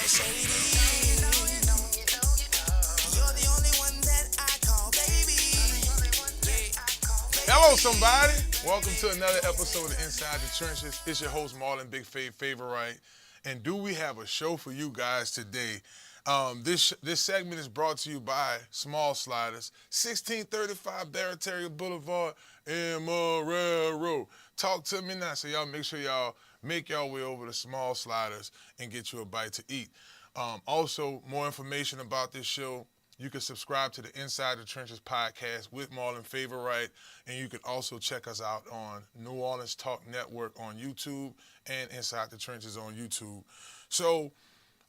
Hello, somebody. Welcome to another episode of Inside the Trenches. It's your host, Marlon, Big Favor Wright. And do we have a show for you guys today? This segment is brought to you by Small Sliders, 1635 Barataria Boulevard in Marrero. Talk to me now, so y'all make sure y'all make y'all way over to Small Sliders and get you a bite to eat. Also, more information about this show, you can subscribe to the Inside the Trenches podcast with Marlon Favor Wright, and you can also check us out on New Orleans Talk Network on YouTube and Inside the Trenches on YouTube. So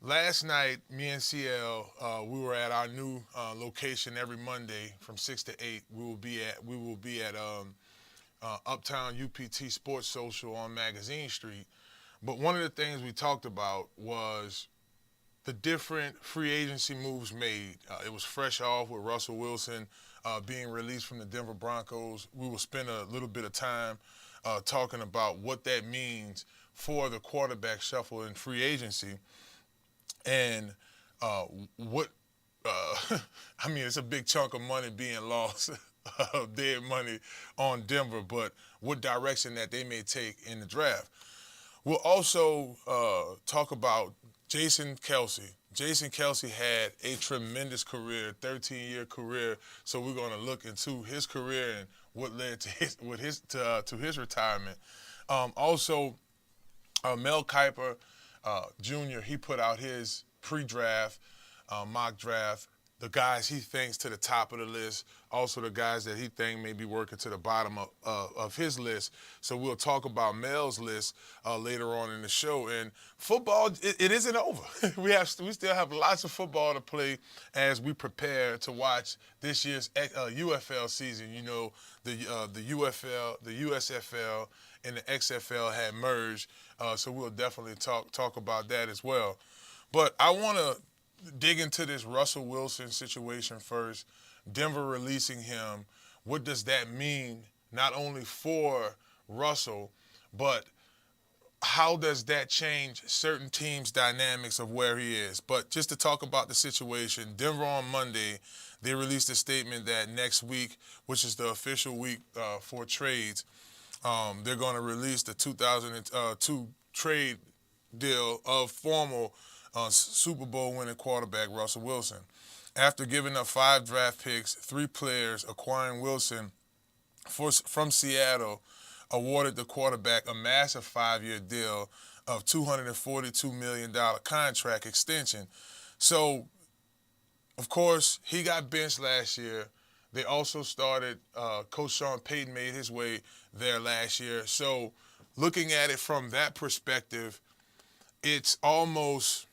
last night, me and CL, we were at our new location every Monday from 6 to 8. We will be at Uptown UPT Sports Social on Magazine Street. But one of the things we talked about was the different free agency moves made. It was fresh off with Russell Wilson being released from the Denver Broncos. We will spend a little bit of time talking about what that means for the quarterback shuffle in free agency. And it's a big chunk of money being lost, dead money on Denver, but what direction that they may take in the draft. We'll also talk about Jason Kelce. Jason Kelce had a tremendous career, 13-year career. So we're going to look into his career and what led to his retirement. Also, Mel Kiper Jr. He put out his pre-draft mock draft. The guys he thinks to the top of the list, also the guys that he think may be working to the bottom of his list. So we'll talk about Mel's list later on in the show. And football, it isn't over. we still have lots of football to play as we prepare to watch this year's UFL season. You know, the UFL, the USFL, and the XFL had merged. So we'll definitely talk about that as well. But I want to dig into this Russell Wilson situation first. Denver releasing him. What does that mean not only for Russell, but how does that change certain teams' dynamics of where he is? But just to talk about the situation, Denver on Monday, they released a statement that next week, which is the official week for trades, they're going to release the 2002 trade deal of former Super Bowl winning quarterback Russell Wilson. After giving up 5 draft picks, 3 players, acquiring Wilson from Seattle awarded the quarterback a massive 5-year deal of $242 million contract extension. So, of course, he got benched last year. They also started, Coach Sean Payton made his way there last year. So, looking at it from that perspective, it's almost,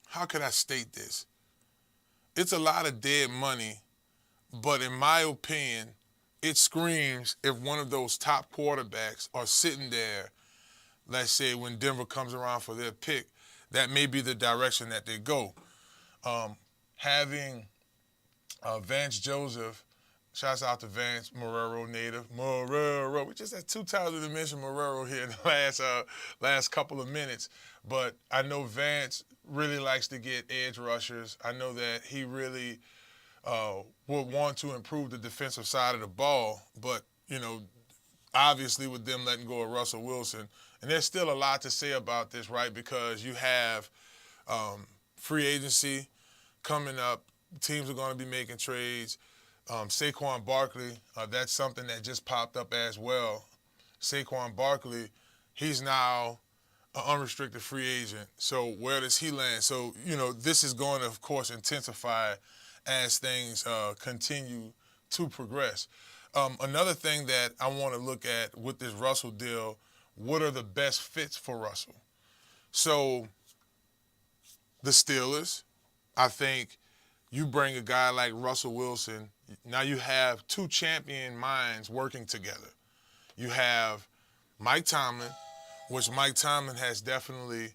how could I state this? It's a lot of dead money, but in my opinion, it screams if one of those top quarterbacks are sitting there, let's say when Denver comes around for their pick, that may be the direction that they go. Having Vance Joseph, shouts out to Vance, Marrero native, Marrero. We just had 2 times we mentioned Marrero here in the last couple of minutes. But I know Vance really likes to get edge rushers. I know that he really would want to improve the defensive side of the ball. But, you know, obviously with them letting go of Russell Wilson, and there's still a lot to say about this, right? Because you have free agency coming up. Teams are going to be making trades. Saquon Barkley, that's something that just popped up as well. Saquon Barkley, he's now an unrestricted free agent. So where does he land? So, you know, this is going to, of course, intensify as things continue to progress. Another thing that I want to look at with this Russell deal, what are the best fits for Russell? So the Steelers, I think you bring a guy like Russell Wilson, now you have 2 champion minds working together. You have Mike Tomlin, which Mike Tomlin has definitely,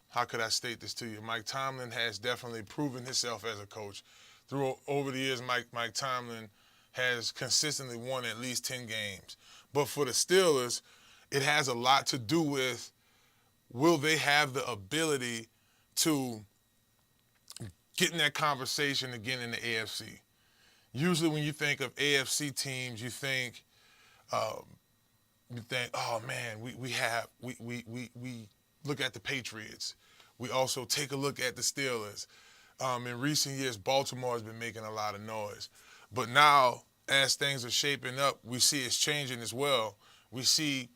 how could I state this to you? Mike Tomlin has definitely proven himself as a coach. Over the years, Mike Tomlin has consistently won at least 10 games. But for the Steelers, it has a lot to do with, will they have the ability to getting that conversation again in the AFC. Usually when you think of AFC teams, you think, oh man, we look at the Patriots. We also take a look at the Steelers. In recent years, Baltimore has been making a lot of noise. But now, as things are shaping up, we see it's changing as well. We see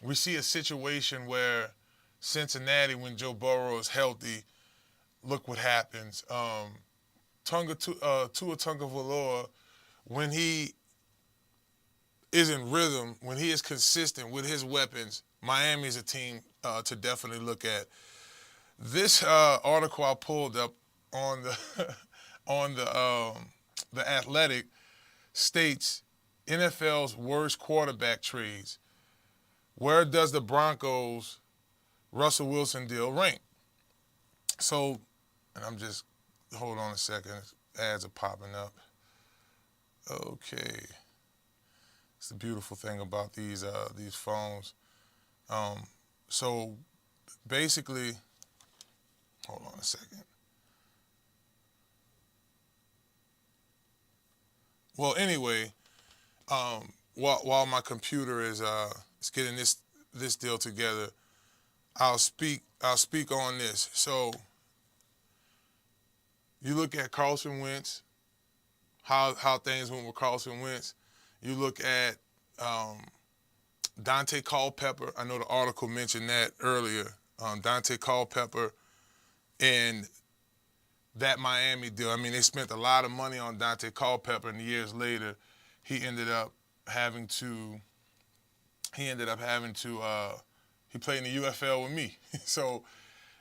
a situation where Cincinnati, when Joe Burrow is healthy, look what happens. Tua Tagovailoa, when he is in rhythm, when he is consistent with his weapons, Miami is a team to definitely look at. This article I pulled up on the on the Athletic states NFL's worst quarterback trades. Where does the Broncos Russell Wilson deal rank? So, and I'm just, hold on a second. Ads are popping up. Okay. It's the beautiful thing about these phones. So basically, hold on a second. Well, anyway, while my computer is getting this deal together, I'll speak on this. So you look at Carson Wentz, how things went with Carson Wentz. You look at Dante Culpepper. I know the article mentioned that earlier. Dante Culpepper and that Miami deal. I mean, they spent a lot of money on Dante Culpepper, and years later, he ended up having to. He played in the UFL with me. So,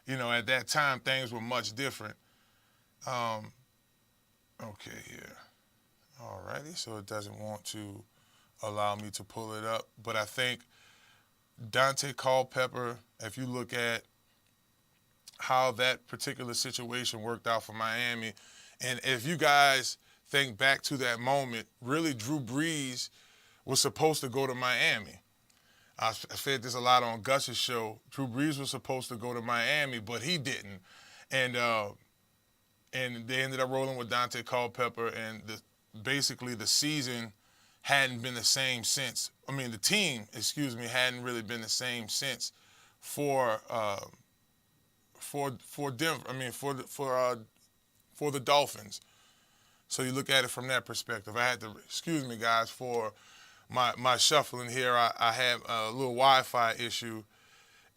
at that time, things were much different. Okay, here. Alrighty, so it doesn't want to allow me to pull it up. But I think Dante Culpepper, if you look at how that particular situation worked out for Miami, and if you guys think back to that moment, really Drew Brees was supposed to go to Miami. I said this a lot on Gus's show. Drew Brees was supposed to go to Miami, but he didn't. And they ended up rolling with Dante Culpepper, and basically the season hadn't been the same since. I mean, the team, hadn't really been the same since for Denver. I mean, for the Dolphins. So you look at it from that perspective. I had to, excuse me, guys, for my shuffling here. I have a little Wi-Fi issue.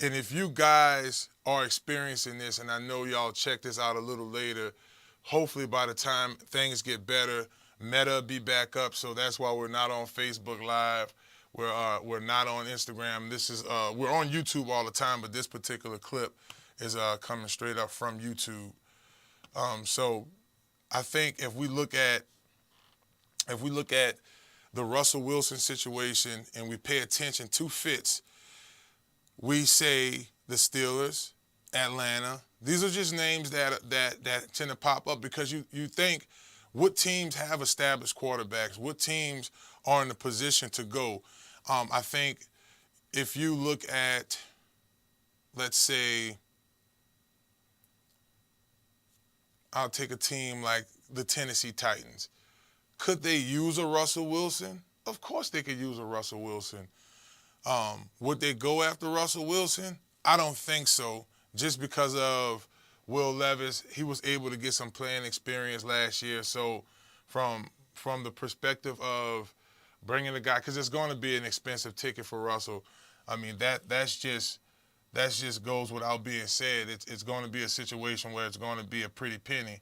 And if you guys are experiencing this, and I know y'all check this out a little later, hopefully by the time things get better, Meta will be back up. So that's why we're not on Facebook Live. We're not on Instagram. This is we're on YouTube all the time, but this particular clip is coming straight up from YouTube. So I think if we look at the Russell Wilson situation and we pay attention to fits, we say the Steelers, Atlanta. These are just names that tend to pop up because you think, what teams have established quarterbacks? What teams are in the position to go? I think if you look at, let's say, I'll take a team like the Tennessee Titans. Could they use a Russell Wilson? Of course they could use a Russell Wilson. Would they go after Russell Wilson? I don't think so, just because of Will Levis. He was able to get some playing experience last year. So from the perspective of bringing the guy, because it's going to be an expensive ticket for Russell. I mean, that's just goes without being said. It's going to be a situation where it's going to be a pretty penny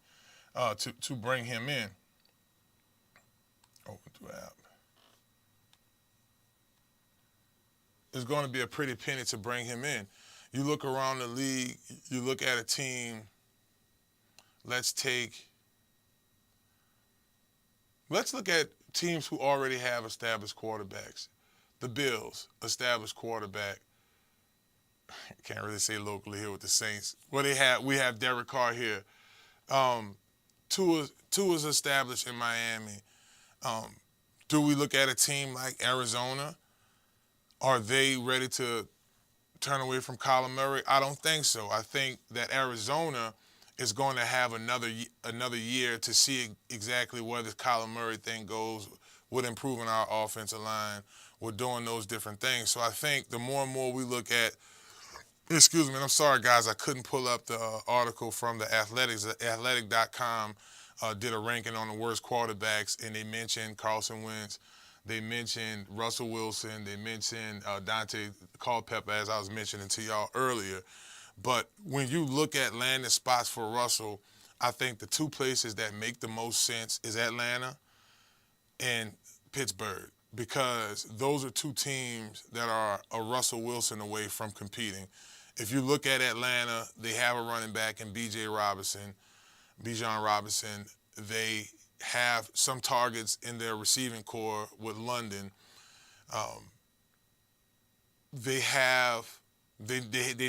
to bring him in. Open to app. It's going to be a pretty penny to bring him in. You look around the league, you look at a team, let's look at teams who already have established quarterbacks. The Bills, established quarterback. Can't really say locally here with the Saints. We have Derek Carr here. Tua's established in Miami. Do we look at a team like Arizona? Are they ready to turn away from Kyler Murray? I don't think so. I think that Arizona is going to have another year to see exactly where this Kyler Murray thing goes with improving our offensive line, with doing those different things. So I think the more and more we look at, excuse me, and I'm sorry, guys, I couldn't pull up the article from the Athletics. Athletic.com did a ranking on the worst quarterbacks, and they mentioned Carson Wentz. They mentioned Russell Wilson. They mentioned Dante Culpepper, as I was mentioning to y'all earlier. But when you look at landing spots for Russell, I think the two places that make the most sense is Atlanta and Pittsburgh, because those are two teams that are a Russell Wilson away from competing. If you look at Atlanta, they have a running back in Bijan Robinson. They have some targets in their receiving core with London. They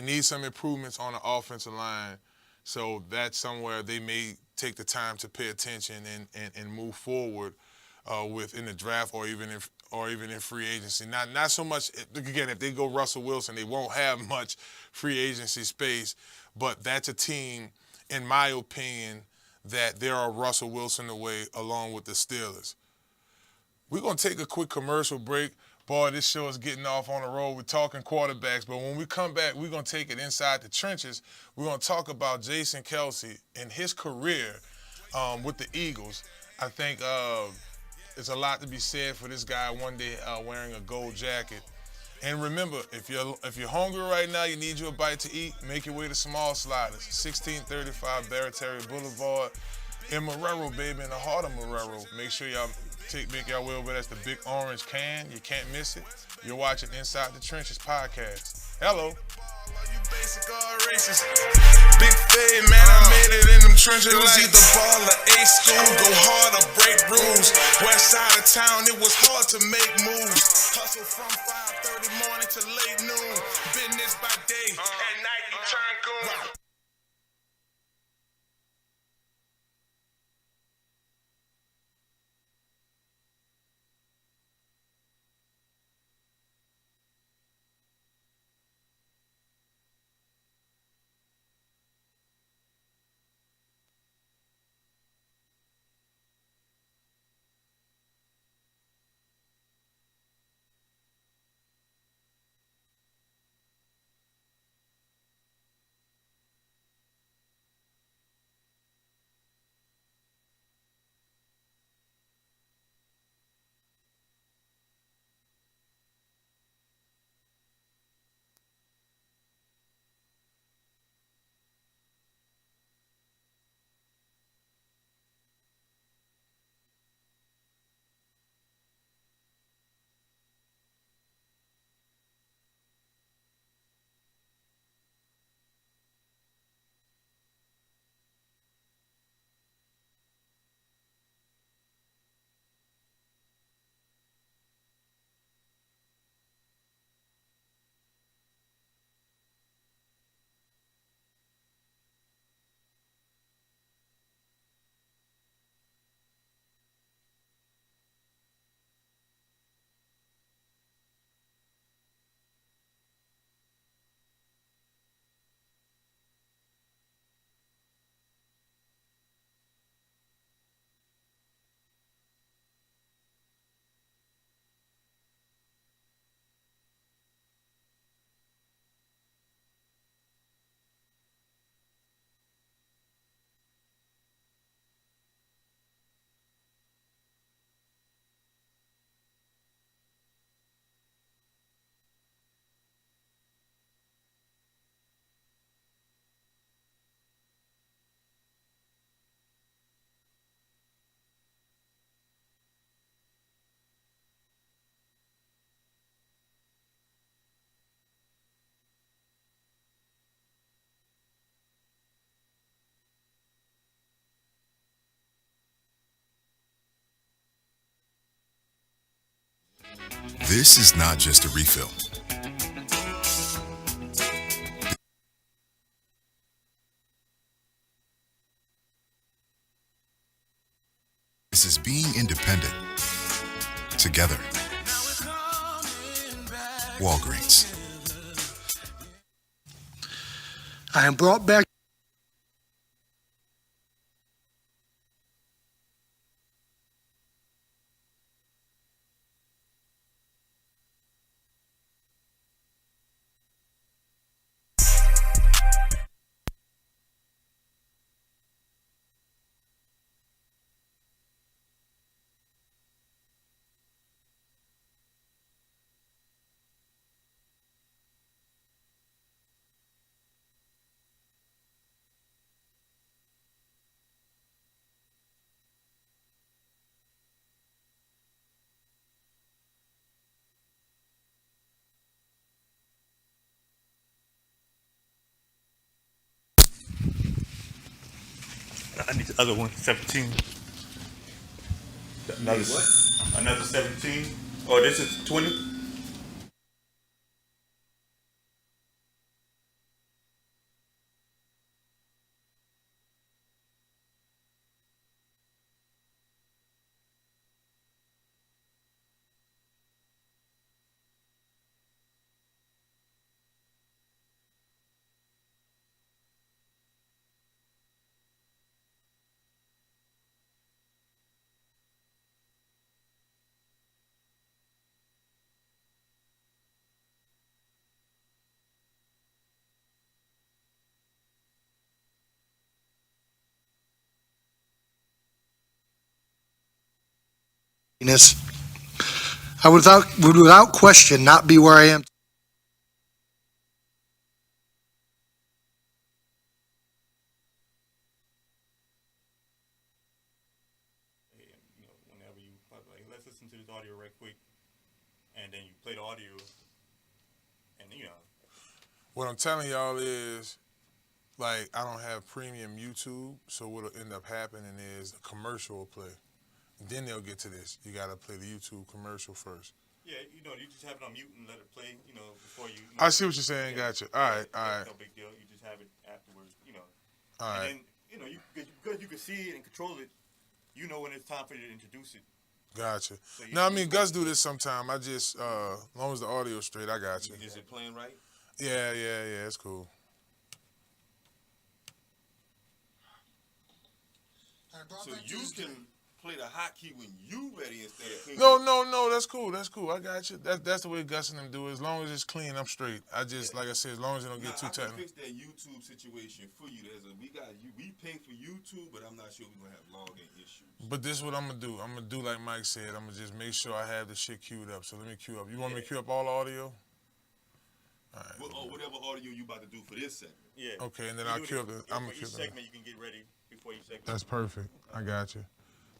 need some improvements on the offensive line, so that's somewhere they may take the time to pay attention and move forward with in the draft or even in free agency. Not so much, again, if they go Russell Wilson, they won't have much free agency space, but that's a team, in my opinion, that they're a Russell Wilson away along with the Steelers. We're going to take a quick commercial break. Boy, this show is getting off on the road. We're talking quarterbacks, but when we come back, we're going to take it inside the trenches. We're going to talk about Jason Kelce and his career with the Eagles. I think it's a lot to be said for this guy one day wearing a gold jacket. And remember, if you're hungry right now, you need you a bite to eat, make your way to Small Sliders, 1635 Barataria Boulevard in Marrero, baby, in the heart of Marrero. Make sure y'all make y'all way over. That's the big orange can. You can't miss it. You're watching Inside the Trenches podcast. Hello. Basic all races. Big fade, man, I made it in them trenches. It was either ball or A school, go hard or break rules. West side of town, it was hard to make moves. Hustle from 5:30 morning to late noon. Business by day, at night you turn goon. This is not just a refill. This is being independent. Together. Walgreens. I am brought back I need the other one, 17. Another, another 17. Oh, this is 20? this. I would without question not be where I am. You know, whenever you, like, let's listen to this audio right quick. And then you play the audio. And, you know. What I'm telling y'all is, like, I don't have premium YouTube, so what'll end up happening is the commercial will play. Then they'll get to this. You gotta play the YouTube commercial first. Yeah, you know, you just have it on mute and let it play, you know, before you. I see what you're saying. Gotcha. All right. No big deal. You just have it afterwards, you know. All right. And then, you know, because you can see it and control it, you know when it's time for you to introduce it. Gotcha. So No, I mean, Gus do this sometime. I just, as long as the audio's straight, I got you. Is it playing right? Yeah, it's cool. So you can play the hotkey when you ready instead of clean. No, that's cool. I got you. That's the way Gus and them do it. As long as it's clean, I'm straight. I just, like I said, as long as it don't get too I can technical. fix that YouTube situation for you. We pay for YouTube, but I'm not sure we're gonna have login issues. But this is what I'm gonna do. I'm gonna do like Mike said. I'm gonna just make sure I have the shit queued up. So let me queue up. You want me to queue up all the audio? All right. Whatever audio you about to do for this segment. Yeah. Okay, and then I'll queue up. I'm gonna for queue each up. segment, you can get ready before each segment. That's perfect. I got you.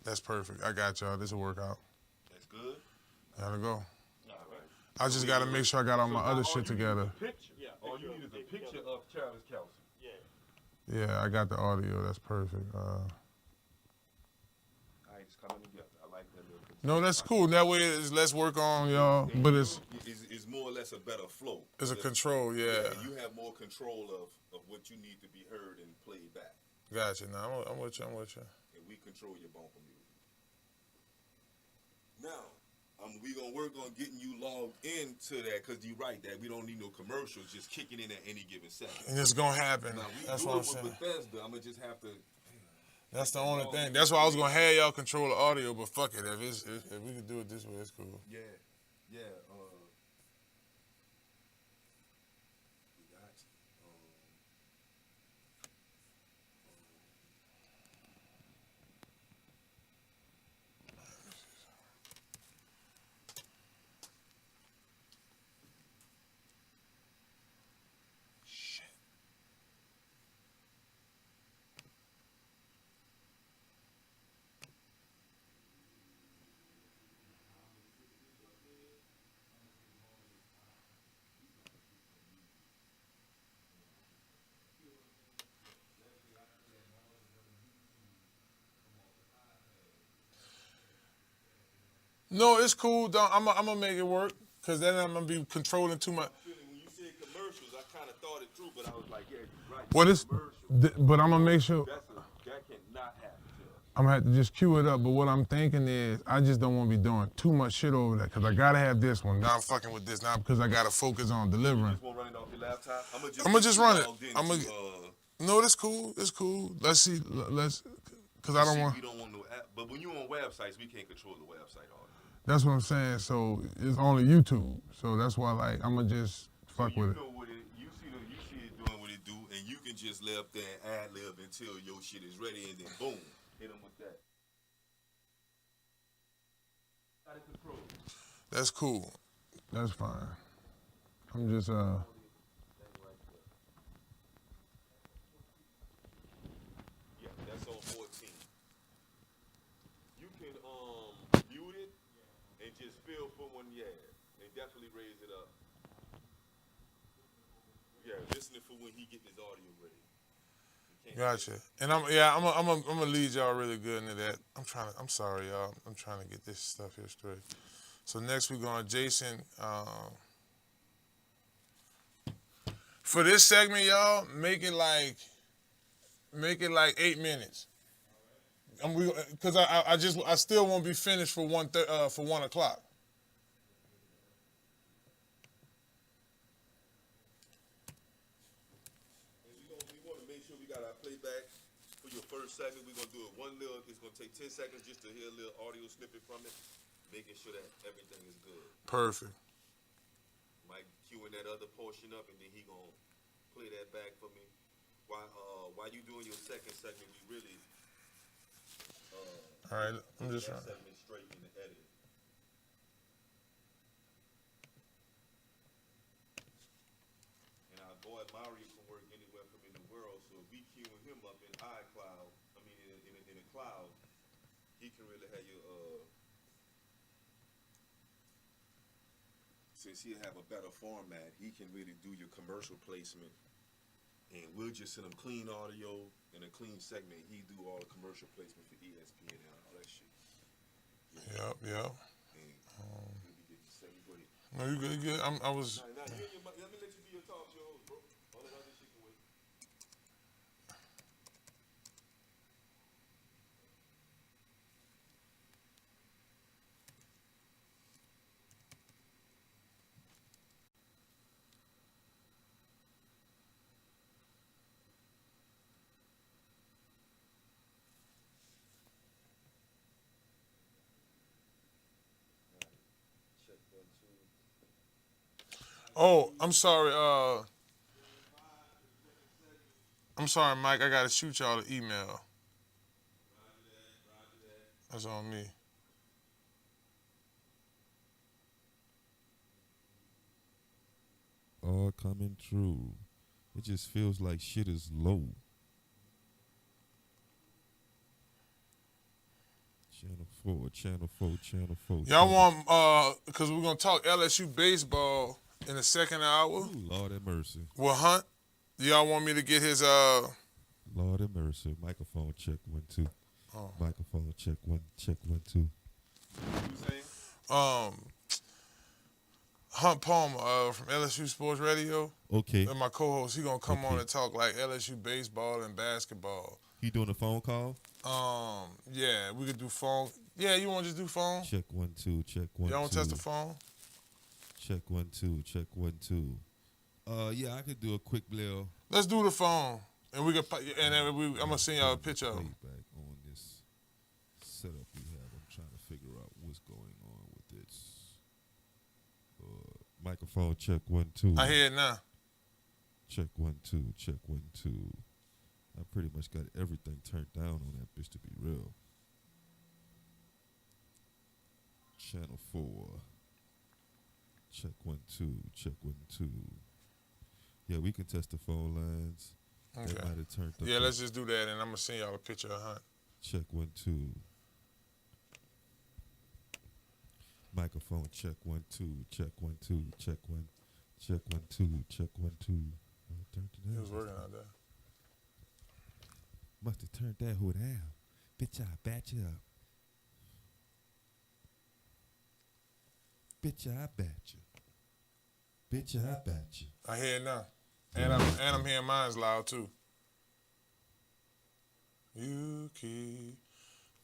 That's perfect. I got y'all. This will work out. That's good. Gotta go. All right. I just gotta make sure I got all my other shit together. All you need is a picture of Travis Kelce. Yeah. Yeah, I got the audio. That's perfect. All right, it's coming together. I like that little. No, that's cool. That way, it's less work on y'all, but it's more or less a better flow. a control. Yeah. You have more control of what you need to be heard and played back. Gotcha. No, I'm with you. And we control your bumper music. Now, we gonna work on getting you logged into that because you're right that we don't need no commercials just kicking in at any given second. And it's gonna happen. Now, That's do what I'm it with saying. Bethesda. I'm gonna just have to. That's the only thing. That's why I was gonna have y'all control the audio, but fuck it. If we could do it this way, it's cool. Yeah. We got you. No, it's cool. I'm gonna make it work, cause then I'm gonna be controlling too much. When you said commercials, I kind of thought it through, but I was like, yeah, you're right. What is? Commercials. But I'm gonna make sure. That cannot happen. I'm gonna have to just cue it up, but what I'm thinking is I just don't want to be doing too much shit over there because I gotta have this one. Now I'm fucking with this now because I gotta focus on delivering. Just want to run it off your laptop? I'ma just run it. I'ma. No, it's cool. It's cool. Let's see. Because I don't want. We don't want no app, but when you on websites, we can't control the website all day. That's what I'm saying. So it's only YouTube. So that's why, like, I'ma just fuck with it. Know what you see it doing what it do, and you can just lay up there and ad lib until your shit is ready, and then boom, hit them with that. Out of control. That's cool. That's fine. I'm just Yeah, that's on 14. You can mute it and just feel for one, yeah, and definitely raise it up. Yeah, listening for when he get his audio ready. gotcha. And I'm gonna lead y'all really good into that. I'm sorry, y'all. I'm trying to get this stuff here straight. So next we're going Jason. For this segment, y'all, make it like 8 minutes. Because I still won't be finished for 1 o'clock. We want to make sure we got our playback for your first segment. We're gonna do it one little. It's gonna take 10 seconds just to hear a little audio snippet from it, making sure that everything is good. Perfect. Mike queuing that other portion up, and then he gonna play that back for me. While you doing your second segment, we really All right, I'm just that trying. segment straight in the edit. And our boy Mario can work anywhere from in the world, so if we queuing him up in iCloud, I mean in the cloud, he can really have your since he'll have a better format, he can really do your commercial placement. And we'll just send him clean audio and a clean segment. He do all the commercial placement for ESPN and all that shit. Yep. And we'll be getting the segment. Go ahead. No, you good, you good. I was. Nah, let me let you be your talk show host, bro. All that other shit can wait. Check 1, 2. Oh, I'm sorry. I'm sorry, Mike. I gotta shoot y'all the email. That's on me. All coming true. It just feels like shit is low. Channel 4. Y'all want because we're gonna talk LSU baseball in the second hour. Ooh, Lord have mercy. Well, Hunt, y'all want me to get his Lord have mercy. Microphone check 1 2. Oh. Microphone check 1 2. You saying? Hunt Palmer from LSU Sports Radio. Okay. And my co-host, he gonna come Okay. on and talk like LSU baseball and basketball. He doing a phone call? Yeah, we could do phone. Yeah, you want to just do phone? Check 1 2. Check 1 2. Y'all want to test the phone? Check 1 2. Check 1 2. Yeah, I could do a quick little Let's do the phone, and we can. And then I'm gonna send y'all a picture of him. playback on this setup we have. I'm trying to figure out what's going on with this. Microphone check 1 2. I hear it now. Check 1 2. Check 1 2. I pretty much got everything turned down on that bitch, to be real. Channel 4. Check 1 2. Check 1 2. Yeah, we can test the phone lines. Okay. That might have turned up. Yeah, let's just do that, and I'm gonna send y'all a picture of Hunt. Check 1 2. Microphone check 1 2. Check 1 2. Check 1. Check 1 2. Check 1 2. He was working out there. Must have turned that hood down. Bitch, I bat you up. Bitch, I bat you. Bitch, I bat you. I hear it now, and I'm hearing mine's loud too. You keep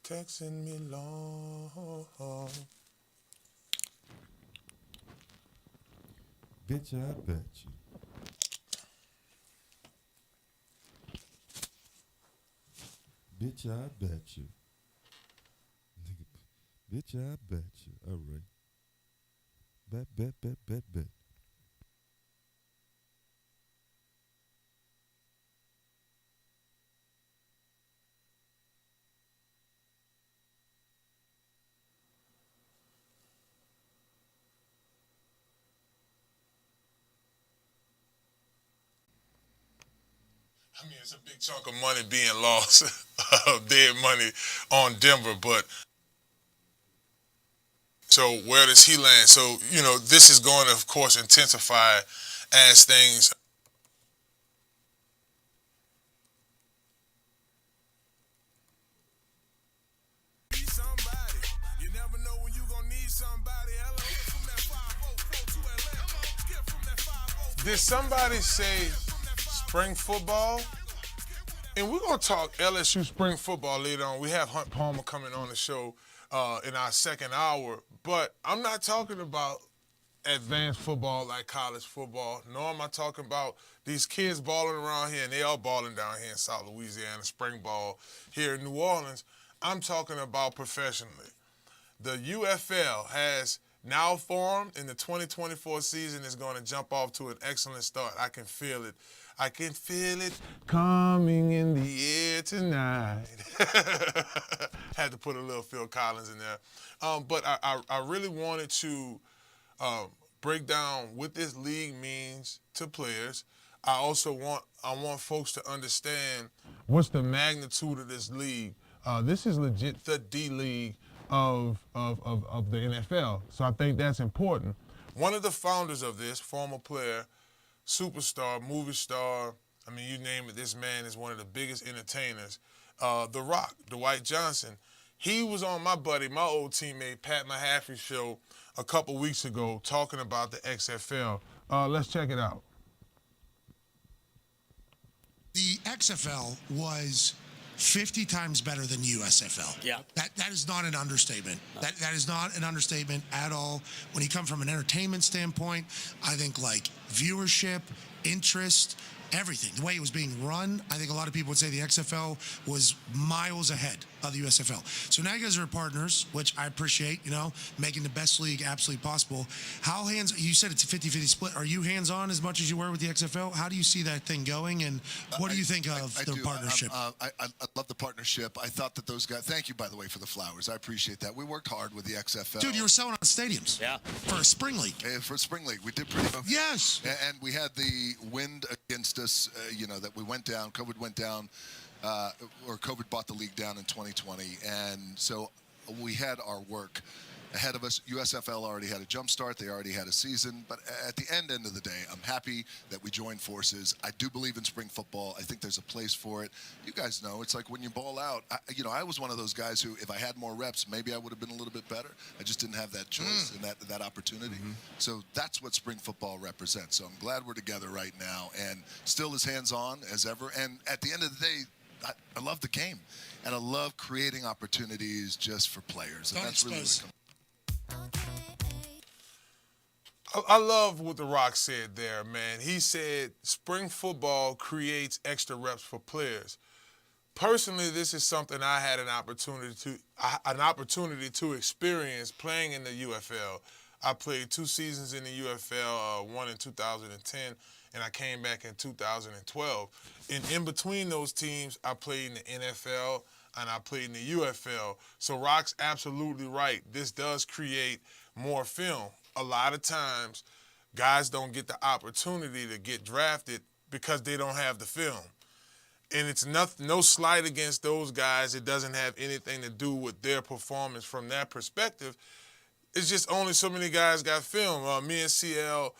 texting me long. Bitch, I bet you. Bitch, I bet you. Bitch, I bet you. All right. Bet. I mean, it's a big chunk of money being lost, dead money on Denver, but so where does he land? So, this is going to, of course, intensify as things. You never know when you're going to need somebody. Did somebody say spring football? And we're going to talk LSU spring football later on. We have Hunt Palmer coming on the show in our second hour. But I'm not talking about advanced football like college football, nor am I talking about these kids balling around here, and they are balling down here in South Louisiana, spring ball here in New Orleans. I'm talking about professionally. The UFL has now formed, and the 2024 season is going to jump off to an excellent start. I can feel it. I can feel it coming in the air tonight. Had to put a little Phil Collins in there. But I really wanted to break down what this league means to players. I want folks to understand what's the magnitude of this league. This is legit the D League of the NFL. So I think that's important. One of the founders of this, former player, superstar, movie star, I mean, you name it, this man is one of the biggest entertainers. The Rock, Dwight Johnson, he was on my old teammate, Pat Mahaffey's show a couple weeks ago talking about the XFL. Let's check it out. The XFL was 50 times better than USFL. Yeah. That is not an understatement. That is not an understatement at all. When you come from an entertainment standpoint, I think like viewership, interest, everything, the way it was being run, I think a lot of people would say the XFL was miles ahead of the USFL. So now you guys are partners, which I appreciate, making the best league absolutely possible. You said it's a 50-50 split. Are you hands-on as much as you were with the XFL? How do you see that thing going, and what do you think of the partnership? I love the partnership. I thought that those guys, thank you, by the way, for the flowers. I appreciate that. We worked hard with the XFL. Dude, you were selling out stadiums. Yeah. For a spring league. For spring league. We did pretty much. Yes. And we had the wind against us, that we went down. COVID went down, or COVID brought the league down in 2020. And so we had our work ahead of us. USFL already had a jump start. They already had a season. But at the end of the day, I'm happy that we joined forces. I do believe in spring football. I think there's a place for it. You guys know, it's like when you ball out. I was one of those guys who, if I had more reps, maybe I would have been a little bit better. I just didn't have that choice and that opportunity. Mm-hmm. So that's what spring football represents. So I'm glad we're together right now and still as hands-on as ever. And at the end of the day, I love the game. And I love creating opportunities just for players. And that's really what it comes. I love what The Rock said there, man. He said spring football creates extra reps for players. Personally, this is something I had an opportunity to experience playing in the UFL. I played 2 seasons in the UFL, one in 2010, and I came back in 2012. And in between those teams, I played in the NFL and I played in the UFL. So Rock's absolutely right. This does create more film. A lot of times, guys don't get the opportunity to get drafted because they don't have the film. And it's no slight against those guys. It doesn't have anything to do with their performance from that perspective. It's just only so many guys got film. Me and CL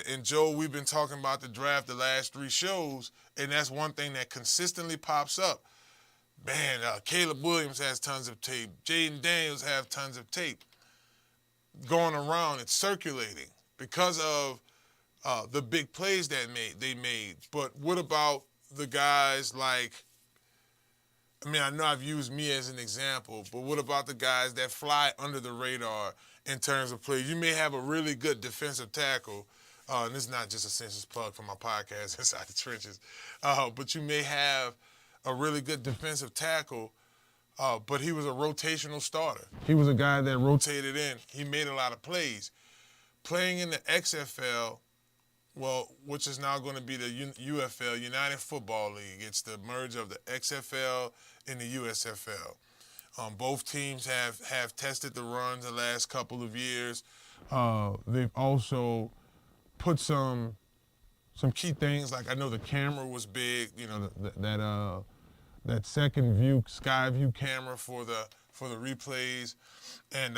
and Joe, we've been talking about the draft the last 3 shows, and that's one thing that consistently pops up. Man, Caleb Williams has tons of tape. Jayden Daniels have tons of tape going around. It's circulating because of the big plays that they made. But what about the guys like I mean, I know I've used me as an example, but what about the guys that fly under the radar in terms of play? You may have a really good defensive tackle, and this is not just a senseless plug for my podcast, Inside the Trenches, but you may have a really good defensive tackle, but he was a rotational starter. He was a guy that rotated in. He made a lot of plays. Playing in the XFL, well, which is now going to be the UFL, United Football League. It's the merge of the XFL and the USFL. Both teams have tested the runs the last couple of years. They've also put some key things, like I know the camera was big, you know, that second view, sky view camera for the replays, and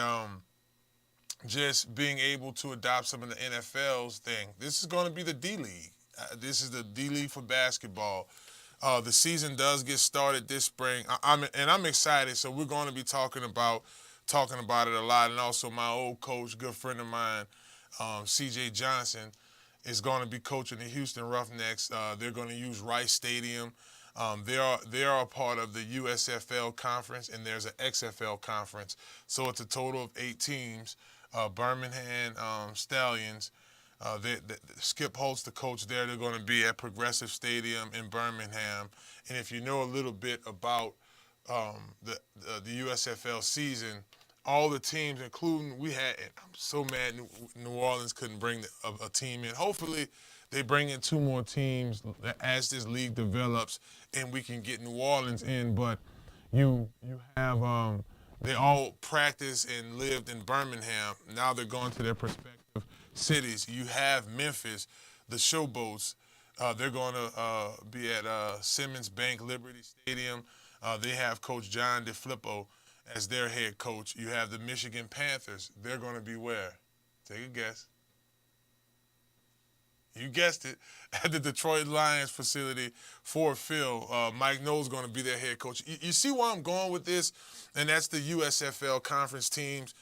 just being able to adopt some of the NFL's thing. This is going to be the D League. This is the D League for basketball. The season does get started this spring. I'm excited. So we're going to be talking about it a lot. And also my old coach, good friend of mine, C.J. Johnson, is going to be coaching the Houston Roughnecks. They're going to use Wright Stadium. They are a part of the USFL conference, and there's an XFL conference. So it's a total of 8 teams. Birmingham Stallions. Skip Holtz, the coach there, they're going to be at Progressive Stadium in Birmingham. And if you know a little bit about the USFL season, all the teams, including and I'm so mad New Orleans couldn't bring a team in. Hopefully they bring in 2 more teams as this league develops and we can get New Orleans in. But you have they all practiced and lived in Birmingham. Now they're going to their respective cities. You have Memphis, the Showboats. They're going to be at Simmons Bank Liberty Stadium. They have Coach John DeFilippo as their head coach. You have the Michigan Panthers. They're going to be where? Take a guess. You guessed it, at the Detroit Lions facility, Ford Field. Mike Noll's going to be their head coach. You see where I'm going with this? And that's the USFL conference teams.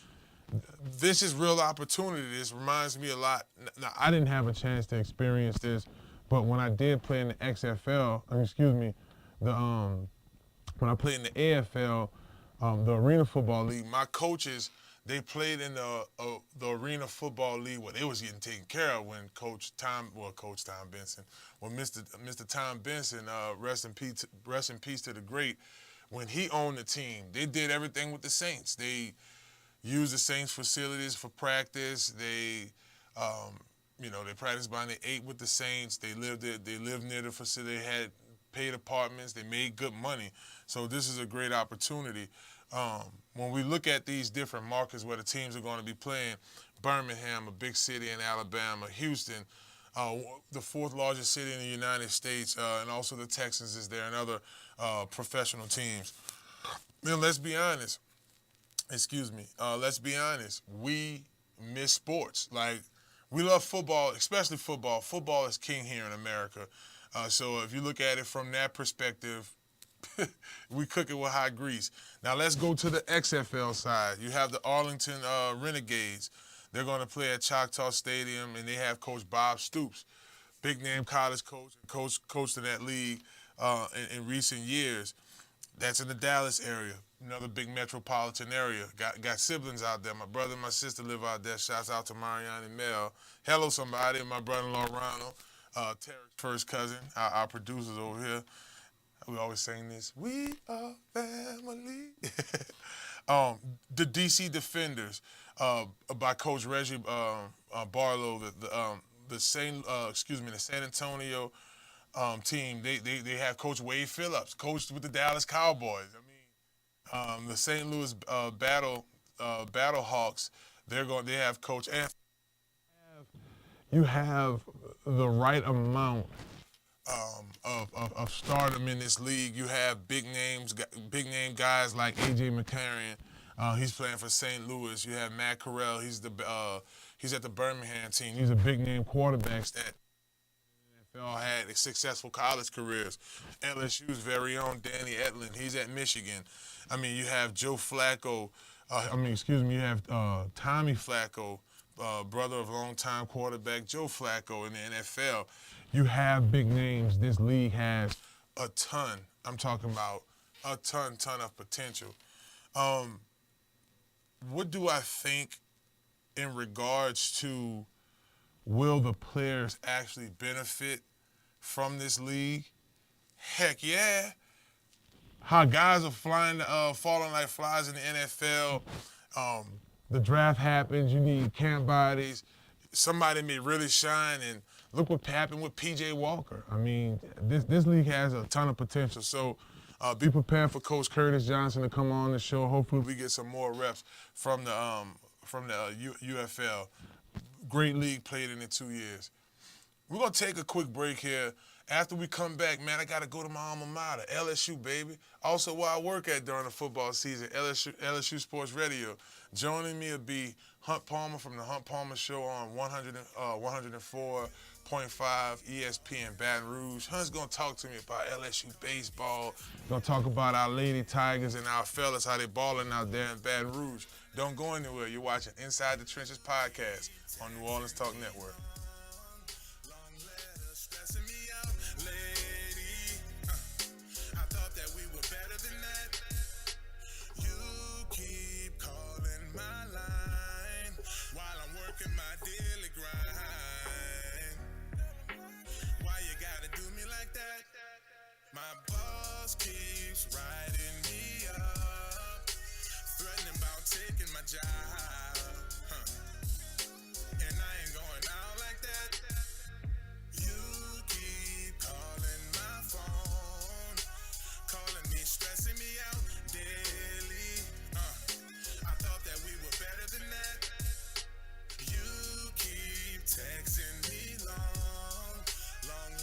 This is real opportunity. This reminds me a lot. Now, I didn't have a chance to experience this, but when I did play in the XFL, when I played in the AFL, the Arena Football League, my coaches, they played in the Arena Football League where they was getting taken care of when Coach Tom Benson, when Mr. Tom Benson, rest in peace to the great, when he owned the team, they did everything with the Saints. They used the Saints facilities for practice. They, they practiced by, and they ate with the Saints. They lived near the facility. They had paid apartments. They made good money. So this is a great opportunity. When we look at these different markets where the teams are going to be playing, Birmingham, a big city in Alabama, Houston, the 4th largest city in the United States, and also the Texans is there, and other professional teams. Let's be honest. Let's be honest. We miss sports. Like, we love football, especially football. Football is king here in America. So if you look at it from that perspective, we cook it with hot grease. Now let's go to the XFL side. You have the Arlington Renegades. They're going to play at Choctaw Stadium, and they have Coach Bob Stoops, big-name college coach, coached in that league in recent years. That's in the Dallas area, another big metropolitan area. Got siblings out there. My brother and my sister live out there. Shouts out to Marianne and Mel. Hello, somebody. My brother-in-law, Ronald, Tarek's first cousin, our producers over here. We always sing this. We are family. The DC Defenders by Coach Reggie Barlow. The San Antonio team. They have Coach Wade Phillips, coached with the Dallas Cowboys. The St. Louis Battle Hawks. They have Coach. And you have the right amount of stardom in this league. You have big name guys like A.J. McCarron. He's playing for St. Louis. You have Matt Corral. He's at the Birmingham team. These are big name quarterbacks that NFL had successful college careers. LSU's very own Danny Etling. He's at Michigan. You have Joe Flacco. You have Tommy Flacco, brother of longtime quarterback Joe Flacco in the NFL. You have big names. This league has a ton. I'm talking about a ton of potential. What do I think in regards to will the players actually benefit from this league? Heck yeah. How guys are falling like flies in the NFL. The draft happens. You need camp bodies. Somebody may really shine, and look what happened with P.J. Walker. I mean, this league has a ton of potential. So be prepared for Coach Curtis Johnson to come on the show. Hopefully, we get some more reps from the UFL. Great league, played in 2 years. We're going to take a quick break here. After we come back, man, I got to go to my alma mater, LSU, baby. Also, where I work at during the football season, LSU Sports Radio. Joining me will be Hunt Palmer from the Hunt Palmer Show on 104.5 ESPN Baton Rouge. Hunt's going to talk to me about LSU baseball. Going to talk about our Lady Tigers and our fellas, how they balling out there in Baton Rouge. Don't go anywhere. You're watching Inside the Trenches podcast on New Orleans Talk Network. My boss keeps riding me up, threatening about taking my job, and I ain't going out like that. You keep calling my phone, calling me, stressing me out daily. I thought that we were better than that. You keep texting me long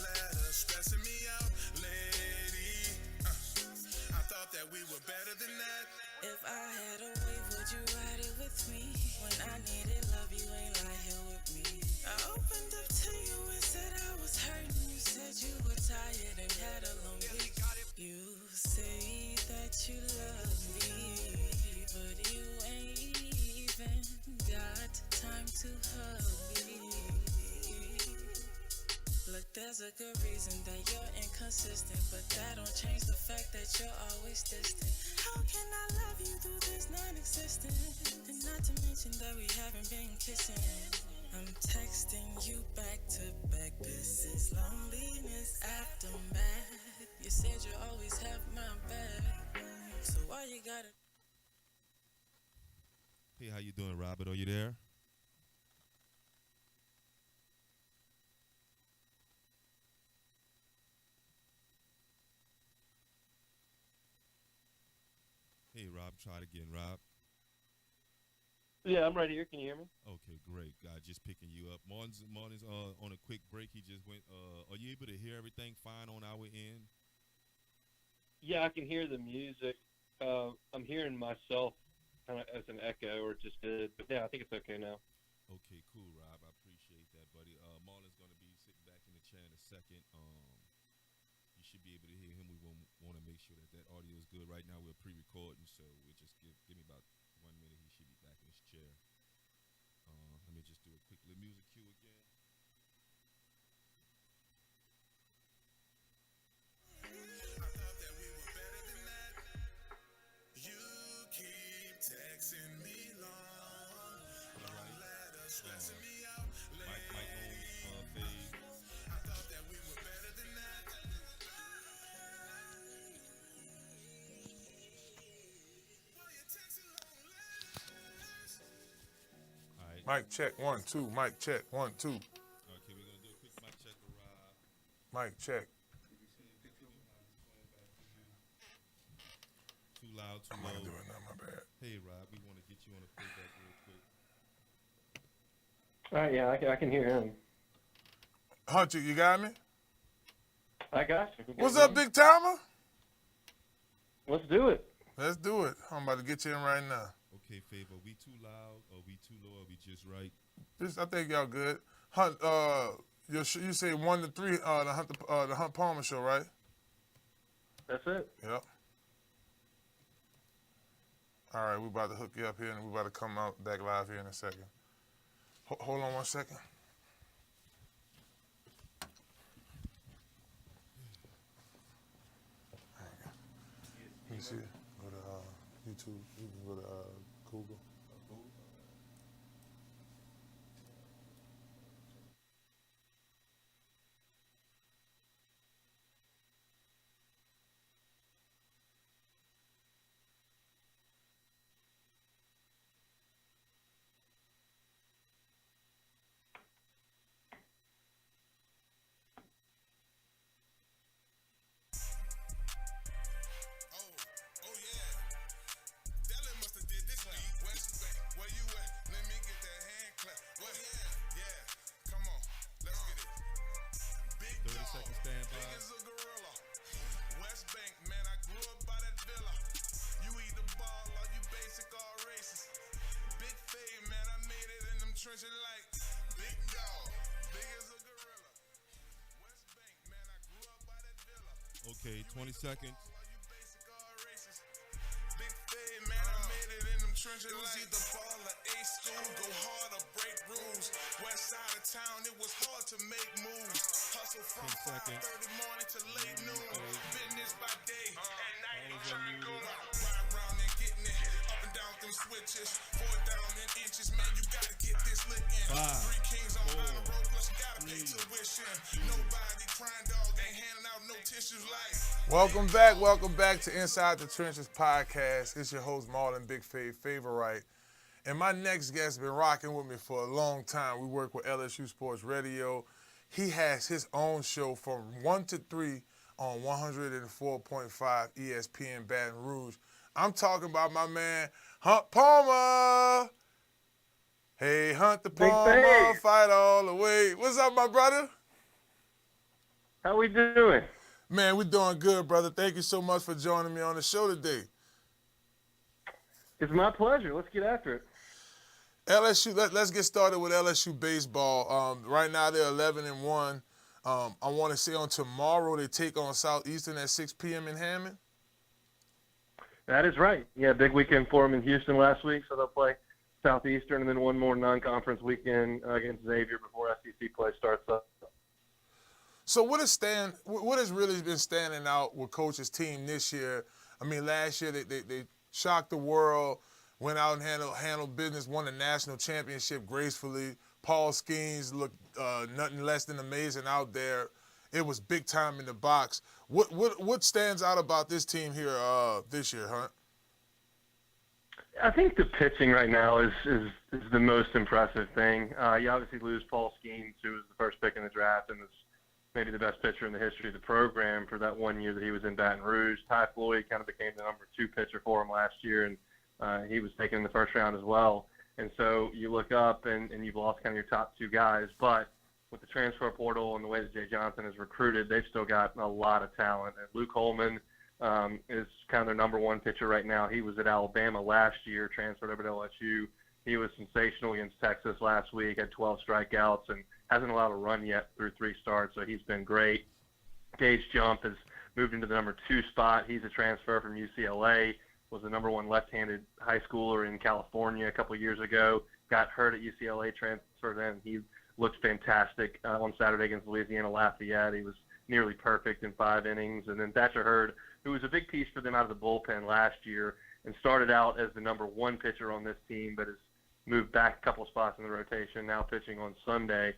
letters, stressing me out lady. I thought that we were better than that. If I had a way, would you ride it with me? When I needed love, you ain't lie here with me. I opened up to you and said I was hurting. You said you were tired and had a long week. You say that you love me, but you ain't even got time to hug me. Look, there's a good reason that you're inconsistent, but that don't change the fact that you're always distant. How can I love you through this non-existent? And not to mention that we haven't been kissing. I'm texting you back to back. This is loneliness aftermath. You said you always have my back, so why you gotta... Hey, how you doing, Robert? Are you there? Hey, Rob, try it again, Rob. Yeah, I'm right here. Can you hear me? Okay, great. Just picking you up. Marlon's on a quick break. He just went. Are you able to hear everything fine on our end? Yeah, I can hear the music. I'm hearing myself kind of as an echo, or just did. But yeah, I think it's okay now. Okay, cool, Rob. I appreciate that, buddy. Marlon's going to be sitting back in the chair in a second. You should be able to hear him. We want to make sure that audio is good. Right now, we're pre-recording, so we'll just give me about 1 minute. He should be back in his chair. Let me just do a quick little music cue again. I thought that we were better than that. You keep texting me long letters, stressing me out lady. I thought that we were better than that. Why you texting long letters? All right. Mic check, 1, 2. Mic check, 1, 2. Okay, we're going to do a quick mic check for Rob. Mic check. Too loud, too I'm low. going to do it now, my bad. Hey, Rob, we want to get you on a playback real quick. All right, yeah, I can hear him. Hunter, you got me? I got you. What's up, big timer? Let's do it. Let's do it. I'm about to get you in right now. Okay, Fav, are we too loud? Are we too low? Are we just right? I think y'all good. Hunt, you say 1 to 3, the Hunt Palmer Show, right? That's it. Yep. All right, we about to hook you up here, and we about to come out back live here in a second. Hold on 1 second. Let me see it. Go to YouTube. You can go to Google. Oh yeah. Dylan must have did this beat. West Bank, where you at? Let me get that hand clap. Oh yeah. Come on, let's get it. Big 30 dog, seconds standby. big as a gorilla. West Bank, man, I grew up by that villa. You eat the ball or you basic or racist. Big fade, man, I made it in them trenches like big dog, big as a gorilla. West Bank, man, I grew up by that villa. Okay, 20 seconds. Big fade, man, I made it in them trenches. It was either ball or A school, go hard or break rules. West side of town, it was hard to make moves. Hustle from 5:30 morning to late noon. Business by day, at night I'm trying to go ride around and getting it. Up and down them switches, 4 down in inches. Man, you gotta get this lit in. 3 kings on honor roll, plus you gotta pay tuition. Nobody crying, dog, ain't handing out no tissues like. Welcome back to Inside the Trenches podcast. It's your host, Marlon Big Fave, Wright. And my next guest been rocking with me for a long time. We work with LSU Sports Radio. He has his own show from 1 to 3 on 104.5 ESPN Baton Rouge. I'm talking about my man, Hunt Palmer. Hey, Hunt the Palmer, fight all the way. What's up, my brother? How we doing? Man, we're doing good, brother. Thank you so much for joining me on the show today. It's my pleasure. Let's get after it. LSU, let's get started with LSU baseball. Right now they're 11-1. I want to say on tomorrow they take on Southeastern at 6 p.m. in Hammond. That is right. Yeah, big weekend for them in Houston last week, so they'll play Southeastern and then one more non-conference weekend against Xavier before SEC play starts up. So what has really been standing out with Coach's team this year? I mean, last year they shocked the world, went out and handled business, won the national championship gracefully. Paul Skeens looked nothing less than amazing out there. It was big time in the box. What stands out about this team here this year, Hunt? I think the pitching right now is the most impressive thing. You obviously lose Paul Skeens, who was the first pick in the draft and was maybe the best pitcher in the history of the program for that 1 year that he was in Baton Rouge. Ty Floyd kind of became the number 2 pitcher for him last year, and he was taken in the first round as well. And so you look up and you've lost kind of your top 2 guys. But with the transfer portal and the way that Jay Johnson is recruited, they've still got a lot of talent. And Luke Holman is kind of their number 1 pitcher right now. He was at Alabama last year, transferred over to LSU. He was sensational against Texas last week, had 12 strikeouts, and hasn't allowed a run yet through 3 starts, so he's been great. Gage Jump has moved into the number 2 spot. He's a transfer from UCLA, was the number 1 left-handed high schooler in California a couple years ago, got hurt at UCLA, transferred in. He looked fantastic on Saturday against Louisiana Lafayette. He was nearly perfect in 5 innings. And then Thatcher Hurd, who was a big piece for them out of the bullpen last year and started out as the number 1 pitcher on this team, but has moved back a couple spots in the rotation, now pitching on Sunday,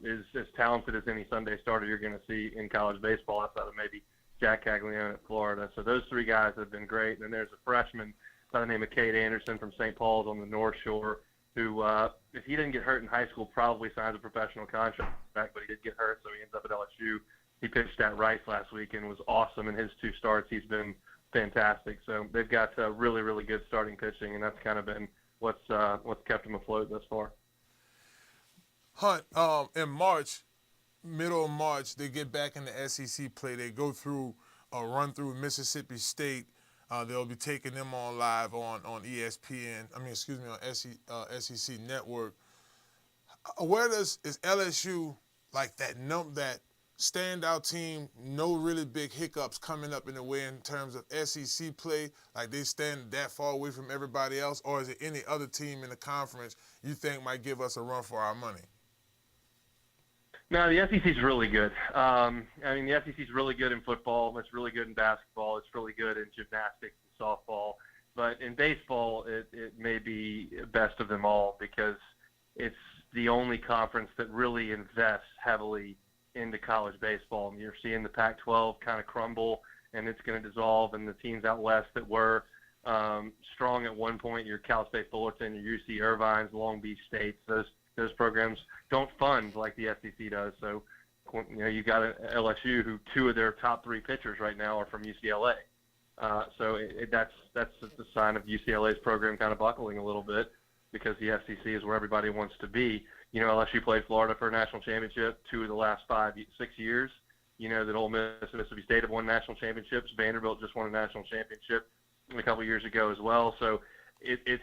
is as talented as any Sunday starter you're going to see in college baseball outside of maybe Jack Caglione at Florida. So those 3 guys have been great. And then there's a freshman by the name of Cade Anderson from St. Paul's on the North Shore who, if he didn't get hurt in high school, probably signs a professional contract, but he did get hurt, so he ends up at LSU. He pitched at Rice last week and was awesome in his 2 starts. He's been fantastic. So they've got really, really good starting pitching, and that's kind of been what's kept them afloat thus far. Hunt, in March, middle of March, they get back in the SEC play. They go through a run through Mississippi State. They'll be taking them on live on ESPN. On SEC Network. Is LSU like that standout team? No really big hiccups coming up in the way in terms of SEC play. Like they stand that far away from everybody else, or is it any other team in the conference you think might give us a run for our money? No, the SEC is really good. I mean, the SEC is really good in football. It's really good in basketball. It's really good in gymnastics and softball. But in baseball, it may be best of them all because it's the only conference that really invests heavily into college baseball. And you're seeing the Pac-12 kind of crumble, and it's going to dissolve. And the teams out west that were strong at one point, your Cal State Fullerton, your UC Irvines, Long Beach States, those programs don't fund like the SEC does. So, you've got LSU, who 2 of their top 3 pitchers right now are from UCLA. So that's the sign of UCLA's program kind of buckling a little bit because the SEC is where everybody wants to be. LSU played Florida for a national championship 2 of the last 6 years. That Ole Miss and Mississippi State have won national championships. Vanderbilt just won a national championship a couple of years ago as well. So it's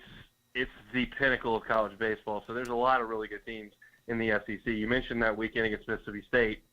the pinnacle of college baseball. So there's a lot of really good teams in the SEC. You mentioned that weekend against Mississippi State.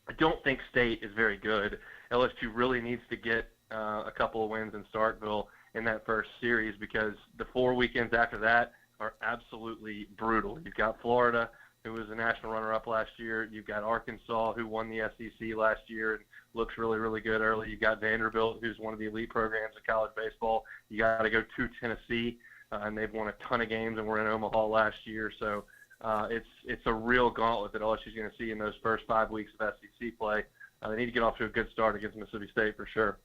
I don't think State is very good. LSU really needs to get a couple of wins in Starkville in that first series because the 4 weekends after that are absolutely brutal. You've got Florida, who was a national runner-up last year. You've got Arkansas, who won the SEC last year and looks really, really good early. You've got Vanderbilt, who's one of the elite programs in college baseball. You got to go to Tennessee, and they've won a ton of games and were in Omaha last year. So it's a real gauntlet that LSU's going to see in those first 5 weeks of SEC play. They need to get off to a good start against Mississippi State for sure.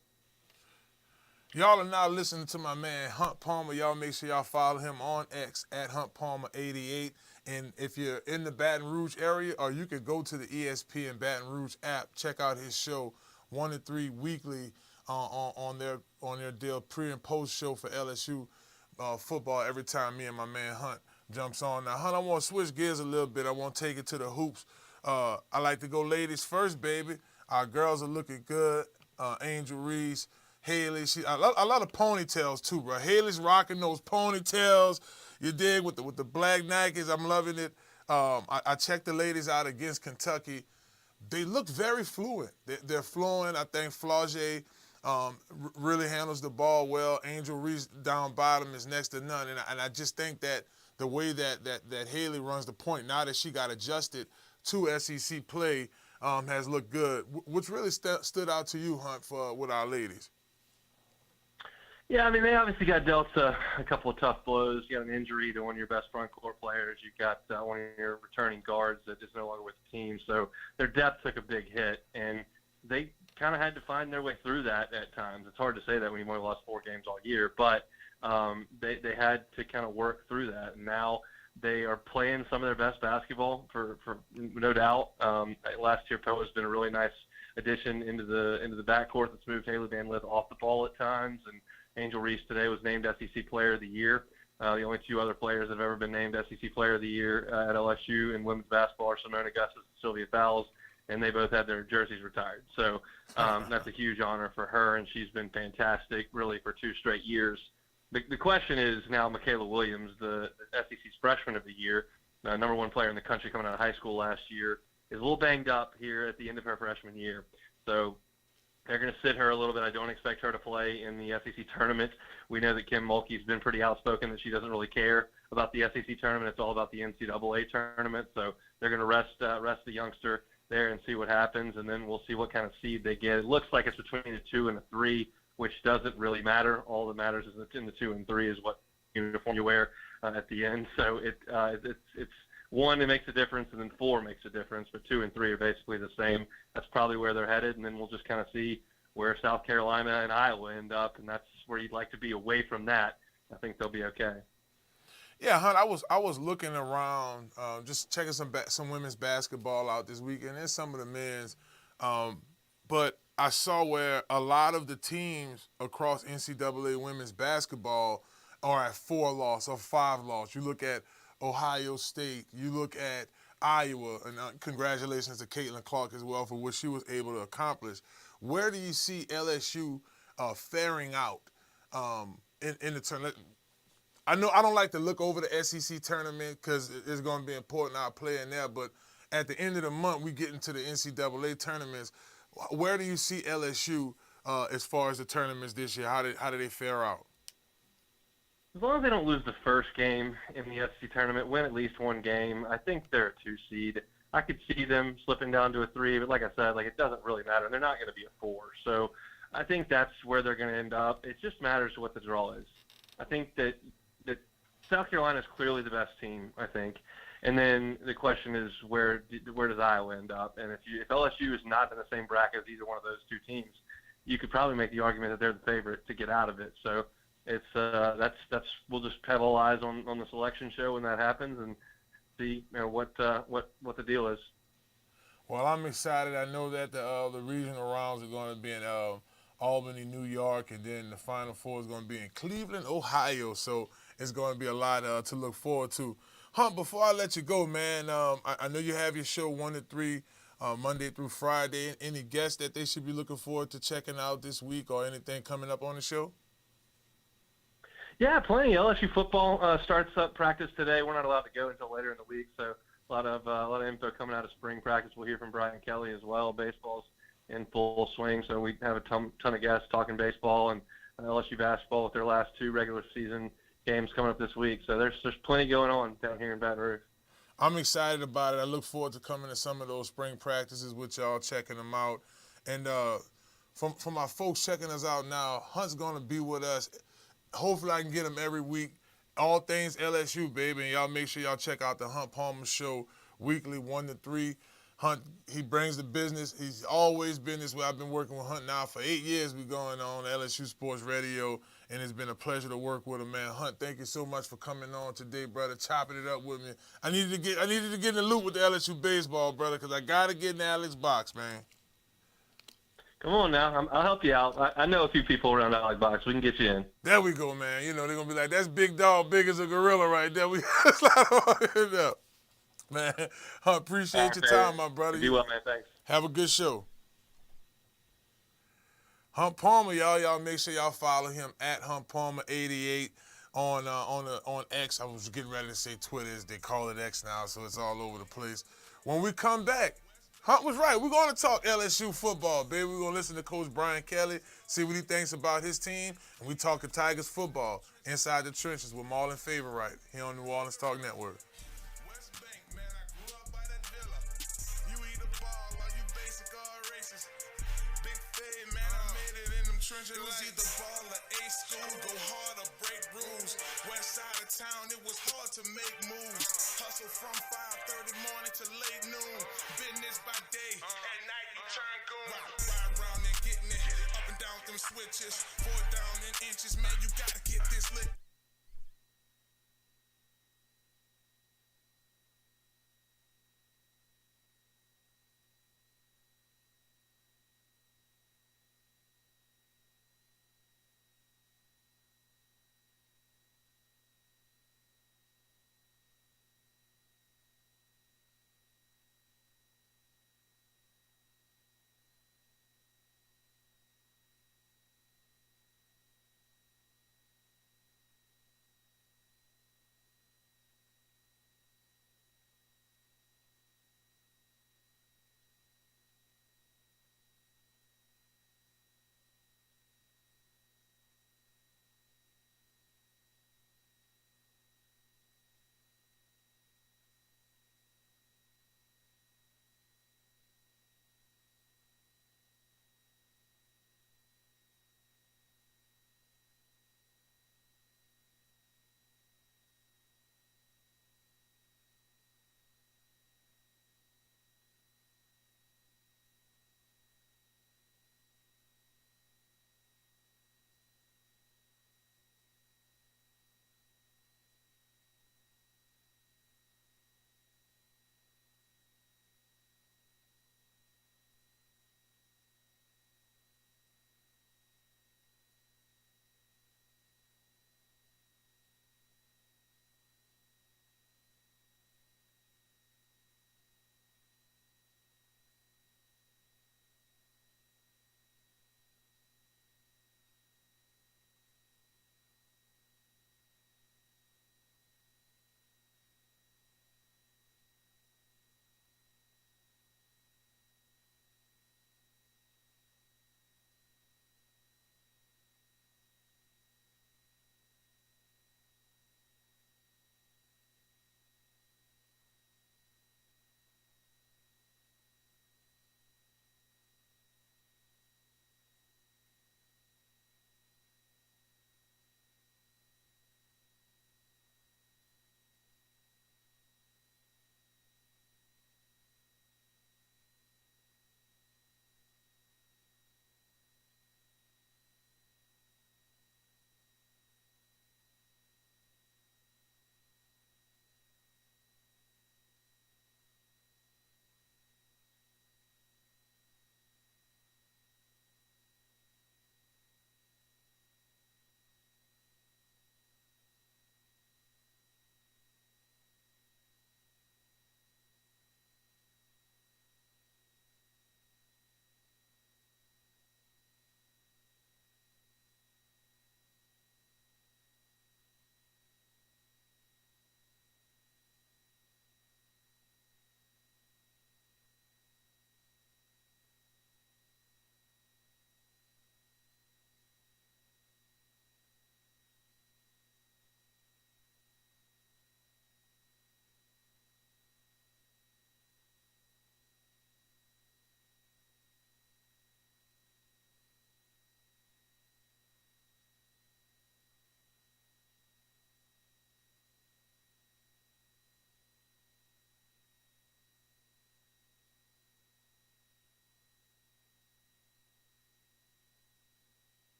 Y'all are now listening to my man Hunt Palmer. Y'all make sure y'all follow him on X at Hunt Palmer 88. And if you're in the Baton Rouge area, or you could go to the ESPN Baton Rouge app, check out his show 1 to 3 weekly on their deal pre and post show for LSU football every time me and my man Hunt jumps on. Now, Hunt, I want to switch gears a little bit. I want to take it to the hoops. I like to go ladies first, baby. Our girls are looking good. Angel Reese, Haley, a lot of ponytails too, bro. Haley's rocking those ponytails. You dig with the black Nikes. I'm loving it. I checked the ladies out against Kentucky. They look very fluent. They're fluent. I think Flaugier really handles the ball well. Angel Reese down bottom is next to none. And I just think that the way that Haley runs the point, now that she got adjusted to SEC play, has looked good. What's really stood out to you, Hunt, with our ladies? Yeah, I mean, they obviously got dealt a couple of tough blows. You got an injury to one of your best front court players. You got one of your returning guards that is no longer with the team. So their depth took a big hit, and they kind of had to find their way through that at times. It's hard to say that when you've only lost 4 games all year, but they had to kind of work through that. And now they are playing some of their best basketball for no doubt. Last year, Poe has been a really nice addition into the backcourt that's moved Haley Van Lith off the ball at times, and Angel Reese today was named SEC Player of the Year. The only 2 other players that have ever been named SEC Player of the Year at LSU in women's basketball are Simone Augustus and Sylvia Fowles, and they both had their jerseys retired. So that's a huge honor for her, and she's been fantastic really for 2 straight years. The question is now Michaela Williams, the SEC's Freshman of the Year, number 1 player in the country coming out of high school last year, is a little banged up here at the end of her freshman year. So they're going to sit her a little bit. I don't expect her to play in the SEC tournament. We know that Kim Mulkey's been pretty outspoken that she doesn't really care about the SEC tournament. It's all about the NCAA tournament. So they're going to rest the youngster there and see what happens, and then we'll see what kind of seed they get. It looks like it's between the 2 and the 3, which doesn't really matter. All that matters is that in the 2 and 3 is what uniform you wear at the end. So it's 1, it makes a difference, and then 4 makes a difference, but 2 and 3 are basically the same. That's probably where they're headed, and then we'll just kind of see where South Carolina and Iowa end up, and that's where you'd like to be away from that. I think they'll be okay. Yeah, Hunt, I was looking around, just checking some women's basketball out this weekend and some of the men's, but I saw where a lot of the teams across NCAA women's basketball are at 4 loss or 5 loss. You look at Ohio State, you look at Iowa, and congratulations to Caitlin Clark as well for what she was able to accomplish. Where do you see LSU faring out in the tournament? I know I don't like to look over the SEC tournament because it's going to be important our play in there, but at the end of the month, we get into the NCAA tournaments. Where do you see LSU as far as the tournaments this year? How do they fare out? As long as they don't lose the first game in the SEC tournament, win at least 1 game, I think they're a 2 seed. I could see them slipping down to a 3, but like I said, like it doesn't really matter. They're not going to be a 4. So I think that's where they're going to end up. It just matters what the draw is. I think that South Carolina is clearly the best team, I think. And then the question is where does Iowa end up? And if LSU is not in the same bracket as either one of those two teams, you could probably make the argument that they're the favorite to get out of it. So it's that's we'll just have all eyes on the selection show when that happens and see what the deal is. Well, I'm excited. I know that the regional rounds are going to be in Albany, New York, and then the Final Four is going to be in Cleveland, Ohio. So it's going to be a lot to look forward to. Hunt, before I let you go, man, I know you have your show 1 to 3 Monday through Friday. Any guests that they should be looking forward to checking out this week or anything coming up on the show? Yeah, plenty. LSU football starts up practice today. We're not allowed to go until later in the week, so a lot of info coming out of spring practice. We'll hear from Brian Kelly as well. Baseball's in full swing, so we have a ton of guests talking baseball and LSU basketball with their last 2 regular season games coming up this week. So there's plenty going on down here in Baton Rouge. I'm excited about it. I look forward to coming to some of those spring practices with y'all, checking them out. And from my folks checking us out now, Hunt's going to be with us. Hopefully I can get him every week. All things LSU, baby. And y'all make sure y'all check out the Hunt Palmer Show weekly, 1 to 3. Hunt, he brings the business. He's always been this way. I've been working with Hunt now for 8 years. We're going on LSU Sports Radio, and it's been a pleasure to work with him, man. Hunt, thank you so much for coming on today, brother, chopping it up with me. I needed to get in the loop with the LSU baseball, brother, because I got to get in the Alex box, man. Come on now. I'll help you out. I know a few people around Alex box. We can get you in. There we go, man. You know, they're going to be like, that's big dog, big as a gorilla right there. We slide on it up. Man, I appreciate your time, my brother. Be well, man. Thanks. Have a good show. Hunt Palmer, y'all make sure y'all follow him at Hunt Palmer 88 on X. I was getting ready to say Twitter, they call it X now, so it's all over the place. When we come back, Hunt was right. We're going to talk LSU football, baby. We're going to listen to Coach Brian Kelly, see what he thinks about his team, and we talking Tigers football inside the trenches with Marlon Wright here on New Orleans Talk Network. It was either ball or ace school, go hard or break rules. West side of town, it was hard to make moves. Hustle from 5:30 morning to late noon. Business by day, at night you turn goon. Ride around and getting it, up and down them switches. 4 down in inches, man, you gotta get this lit.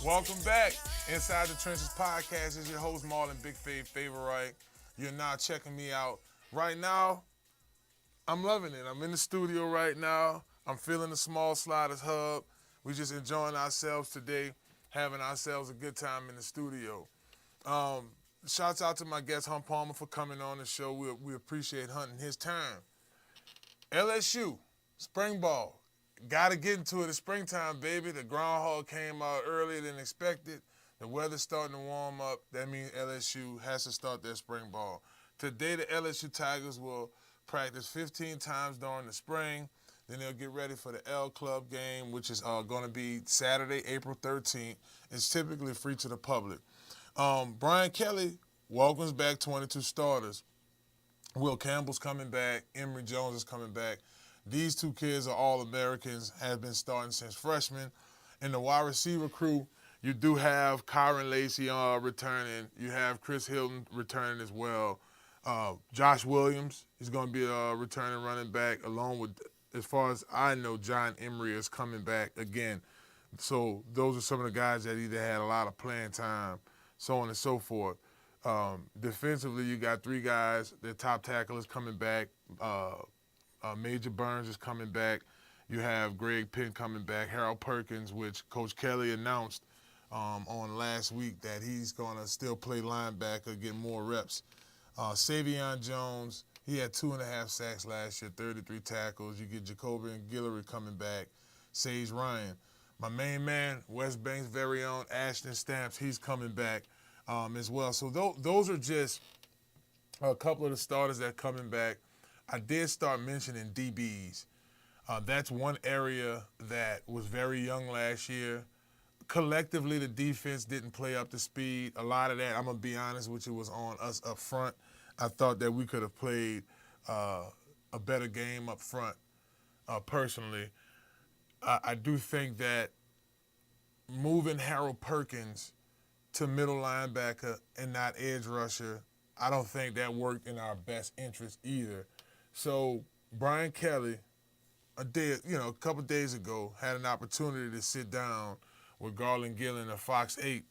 Welcome back. Inside the Trenches podcast is your host, Marlon, Big Fave Favorite. You're now checking me out. Right now, I'm loving it. I'm in the studio right now. I'm feeling the Small Sliders Hub. We're just enjoying ourselves today, having ourselves a good time in the studio. Shouts out to my guest, Hunt Palmer, for coming on the show. We appreciate Hunt and his time. LSU, spring ball. Got to get into it. It's springtime, baby. The groundhog came out earlier than expected. The weather's starting to warm up. That means LSU has to start their spring ball. Today, the LSU Tigers will practice 15 times during the spring. Then they'll get ready for the L Club game, which is going to be Saturday, April 13th. It's typically free to the public. Brian Kelly welcomes back 22 starters. Will Campbell's coming back. Emory Jones is coming back. These two kids are All-Americans, have been starting since freshmen. In the wide receiver crew, you do have Kyron Lacey returning. You have Chris Hilton returning as well. Josh Williams is going to be a returning running back, along with, as far as I know, John Emery is coming back again. So those are some of the guys that either had a lot of playing time, so on and so forth. Defensively, you got three guys. Their top tackle is coming back. Major Burns is coming back. You have Greg Penn coming back. Harold Perkins, which Coach Kelly announced on last week that he's going to still play linebacker, get more reps. Savion Jones, he had 2.5 sacks last year, 33 tackles. You get Jacoby and Guillory coming back. Sage Ryan. My main man, West Bank's very own Ashton Stumpf, he's coming back as well. So those are just a couple of the starters that are coming back. I did start mentioning DBs. That's one area that was very young last year. Collectively, the defense didn't play up to speed. A lot of that, I'm going to be honest with you, was on us up front. I thought that we could have played a better game up front, personally. I do think that moving Harold Perkins to middle linebacker and not edge rusher, I don't think that worked in our best interest either. So Brian Kelly, a couple days ago, had an opportunity to sit down with Garland Gillen of Fox 8,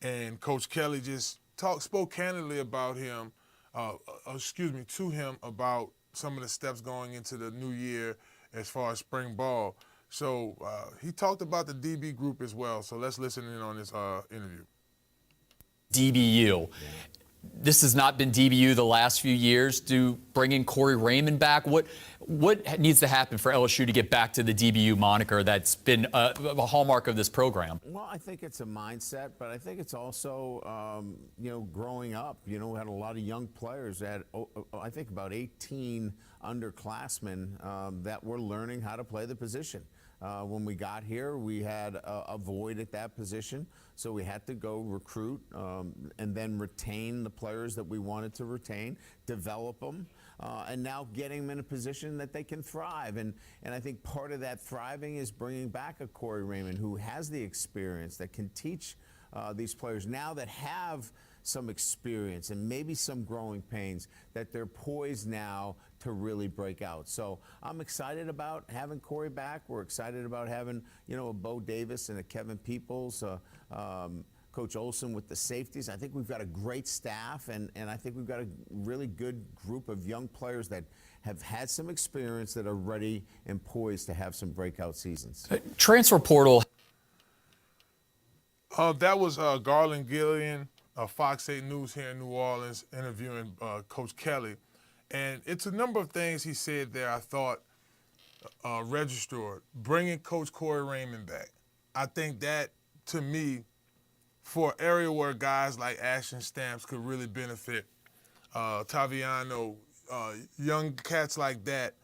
and Coach Kelly just spoke candidly about him, to him about some of the steps going into the new year as far as spring ball. So he talked about the DB group as well. So let's listen in on this interview. DBU. This has not been DBU the last few years. Do bringing Corey Raymond back? What needs to happen for LSU to get back to the DBU moniker that's been a hallmark of this program? Well, I think it's a mindset, but I think it's also, growing up. We had a lot of young players that I think about 18 underclassmen that were learning how to play the position. When we got here, we had a void at that position, so we had to go recruit and then retain the players that we wanted to retain, develop them, and now getting them in a position that they can thrive. And I think part of that thriving is bringing back a Corey Raymond who has the experience, that can teach these players now that have some experience and maybe some growing pains, that they're poised now to really break out. So I'm excited about having Corey back. We're excited about having, a Bo Davis and a Kevin Peoples, Coach Olson with the safeties. I think we've got a great staff, and I think we've got a really good group of young players that have had some experience that are ready and poised to have some breakout seasons. Transfer portal. That was Garland Gillian of Fox 8 News here in New Orleans interviewing Coach Kelly. And it's a number of things he said there I thought registered. Bringing Coach Corey Raymond back. I think that, to me, for an area where guys like Ashton Stumpf could really benefit, Taviano, young cats like that,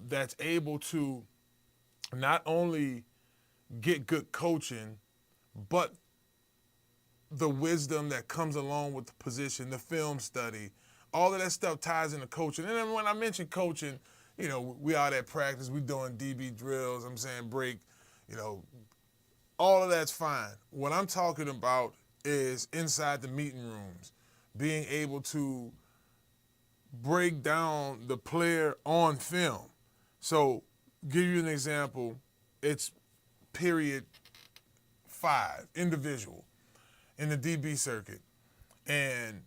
that's able to not only get good coaching, but the wisdom that comes along with the position, the film study, all of that stuff ties into coaching. And then when I mention coaching, we out at practice, we doing DB drills, break, all of that's fine. What I'm talking about is inside the meeting rooms, being able to break down the player on film. So, give you an example, it's period 5, individual, in the DB circuit. And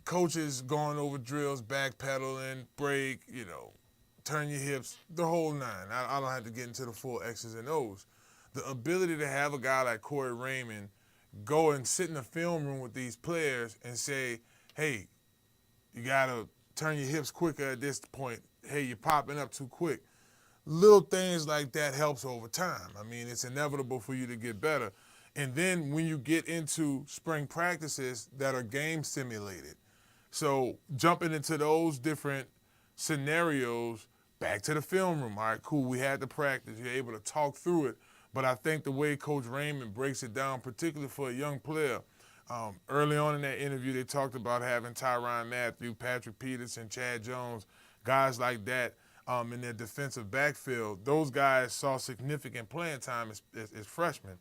coaches going over drills, backpedaling, break, turn your hips, the whole nine. I don't have to get into the full X's and O's. The ability to have a guy like Corey Raymond go and sit in the film room with these players and say, hey, you got to turn your hips quicker at this point. Hey, you're popping up too quick. Little things like that helps over time. I mean, it's inevitable for you to get better. And then when you get into spring practices that are game simulated, so jumping into those different scenarios, back to the film room. All right, cool, we had the practice. You're able to talk through it. But I think the way Coach Raymond breaks it down, particularly for a young player, early on in that interview, they talked about having Tyrann Mathieu, Patrick Peterson, Chad Jones, guys like that in their defensive backfield. Those guys saw significant playing time as freshmen.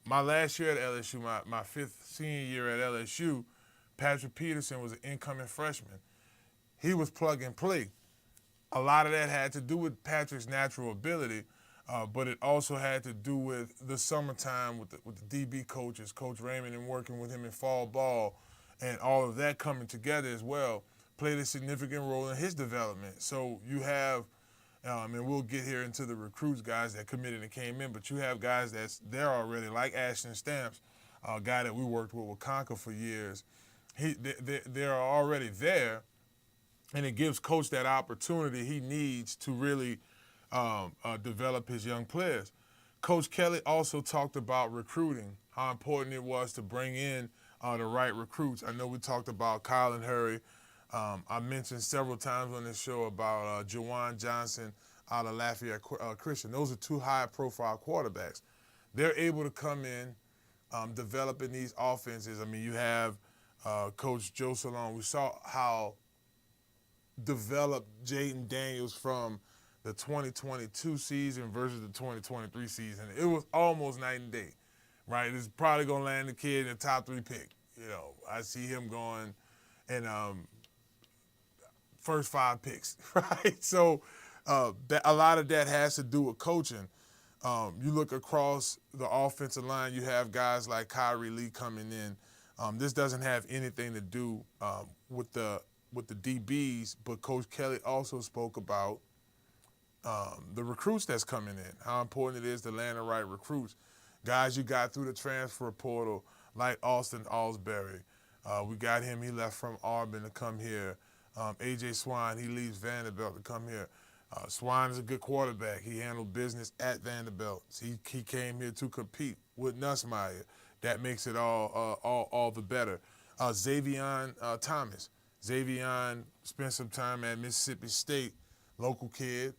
My last year at LSU, my fifth senior year at LSU, Patrick Peterson was an incoming freshman. He was plug and play. A lot of that had to do with Patrick's natural ability, but it also had to do with the summertime with the DB coaches, Coach Raymond, and working with him in fall ball, and all of that coming together as well played a significant role in his development. So you have, and we'll get here into the recruits, guys that committed and came in, but you have guys that's there already, like Ashton Stamps, a guy that we worked with Concord for years. They're already there, and it gives Coach that opportunity he needs to really develop his young players. Coach Kelly also talked about recruiting, how important it was to bring in the right recruits. I know we talked about Colin Hurry. I mentioned several times on this show about Jawan Johnson out of Lafayette Christian. Those are two high-profile quarterbacks. They're able to come in, developing these offenses. I mean, you have Coach Joe Salone. We saw how developed Jayden Daniels from the 2022 season versus the 2023 season. It was almost night and day, right? It's probably going to land the kid in the top 3 pick. I see him going in first 5 picks, right? So a lot of that has to do with coaching. You look across the offensive line, you have guys like Kyrie Lee coming in. This doesn't have anything to do with the DBs, but Coach Kelly also spoke about the recruits that's coming in, how important it is to land the right recruits. Guys you got through the transfer portal, like Austin Alsbury. We got him, he left from Auburn to come here. A.J. Swine, he leaves Vanderbilt to come here. Swine is a good quarterback. He handled business at Vanderbilt. He came here to compete with Nussmeier. That makes it all the better. Xavion Thomas. Xavion spent some time at Mississippi State, local kid.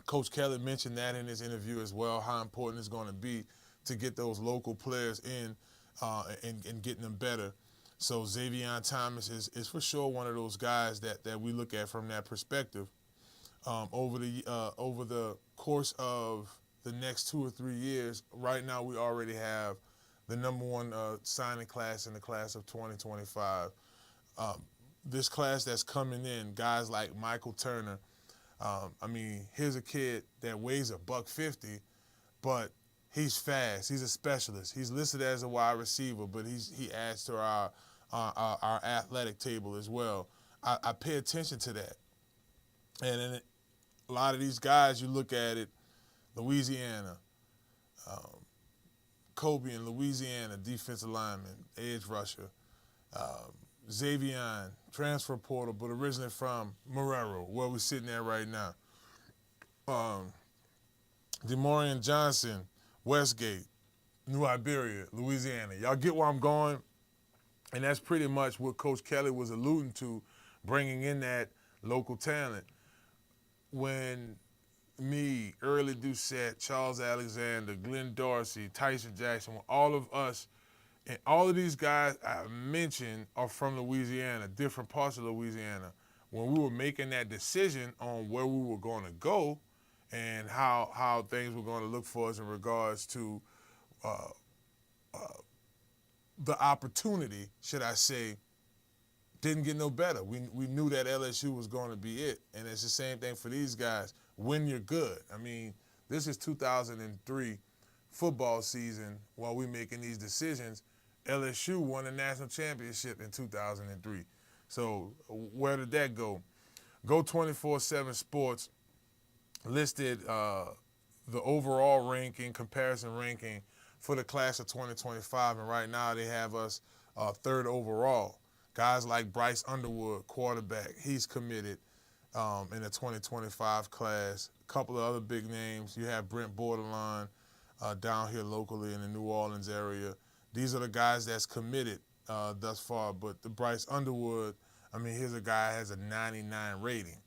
Coach Kelly mentioned that in his interview as well, how important it's going to be to get those local players in and getting them better. So Xavion Thomas is for sure one of those guys that we look at from that perspective. Over the course of the next 2 or 3 years, right now we already have the number 1 signing class in the class of 2025. This class that's coming in, guys like Michael Turner. Here's a kid that weighs $150, but he's fast. He's a specialist. He's listed as a wide receiver, but he adds to our athletic table as well. I pay attention to that. And then a lot of these guys, you look at it, Louisiana, Kobe in Louisiana, defensive lineman, edge rusher. Xavion, transfer portal, but originally from Marrero, where we're sitting at right now. Demorian Johnson, Westgate, New Iberia, Louisiana. Y'all get where I'm going? And that's pretty much what Coach Kelly was alluding to, bringing in that local talent. When me, Early Doucette, Charles Alexander, Glenn Dorsey, Tyson Jackson, all of us, and all of these guys I mentioned are from Louisiana, different parts of Louisiana. When we were making that decision on where we were going to go, and how things were going to look for us in regards to the opportunity, should I say, didn't get no better. We knew that LSU was going to be it, and it's the same thing for these guys. When you're good, I mean, this is 2003 football season. While we're making these decisions, LSU won the national championship in 2003. So where did that go? Go 24/7 Sports listed the overall ranking, comparison ranking for the class of 2025, and right now they have us third overall. Guys like Bryce Underwood, quarterback, he's committed in the 2025 class. A couple of other big names. You have Brent Borderline down here locally in the New Orleans area. These are the guys that's committed thus far, but the Bryce Underwood, I mean, here's a guy that has a 99 rating.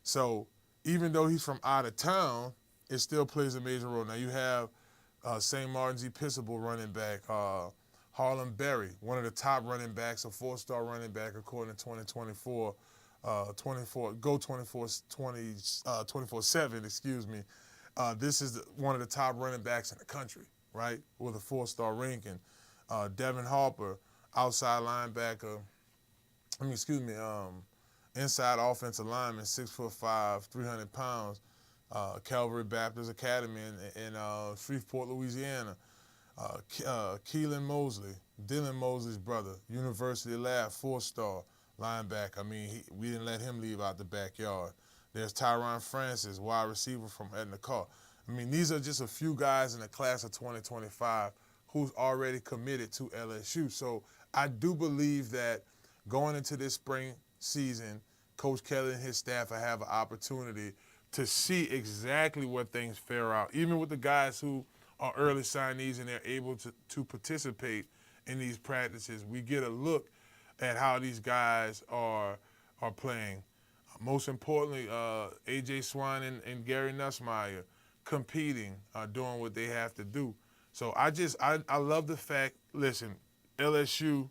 So even though he's from out of town, it still plays a major role. Now you have St. Martin's Episcopal running back, Harlem Berry, one of the top running backs, a 4-star running back according to 2024, 24/7, excuse me. This is one of the top running backs in the country, right, with a 4-star ranking. Devin Harper, outside linebacker, inside offensive lineman, 6'5", 300 pounds, Calvary Baptist Academy in Shreveport, Louisiana. Keelan Mosley, Dylan Mosley's brother, University Lab, 4-star linebacker. I mean, we didn't let him leave out the backyard. There's Tyron Francis, wide receiver from Edna Carr. I mean, these are just a few guys in the class of 2025 who's already committed to LSU. So I do believe that going into this spring season, Coach Kelly and his staff will have an opportunity to see exactly where things fare out, even with the guys who are early signees and they're able to participate in these practices. We get a look at how these guys are playing. Most importantly, A.J. Swine and Gary Nussmeier competing, doing what they have to do. So I love the fact, listen, LSU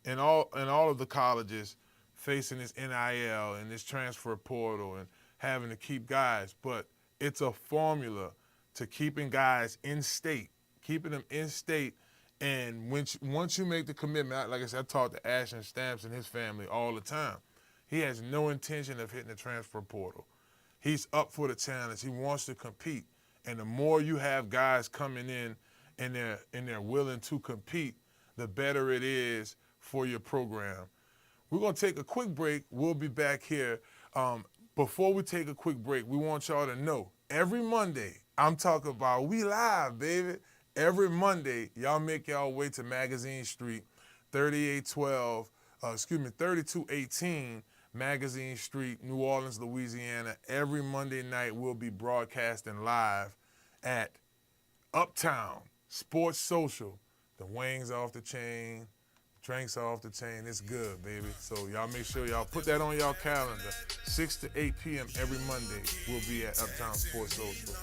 and all of the colleges facing this NIL and this transfer portal and having to keep guys, but it's a formula to keeping guys in state, keeping them in state. And once you make the commitment, like I said, I talk to Ashton Stamps and his family all the time. He has no intention of hitting the transfer portal. He's up for the challenge. He wants to compete. And the more you have guys coming in and they're willing to compete, the better it is for your program. We're going to take a quick break. We'll be back here. Before we take a quick break, we want y'all to know, every Monday, I'm talking about we live, baby. Every Monday, y'all make y'all way to Magazine Street, 3218 Magazine Street, New Orleans, Louisiana. Every Monday night, we'll be broadcasting live at Uptown Sports Social. The wings off the chain, drinks off the chain. It's good, baby. So y'all make sure y'all put that on y'all calendar. 6 to 8 p.m. every Monday, we'll be at Uptown Sports Social.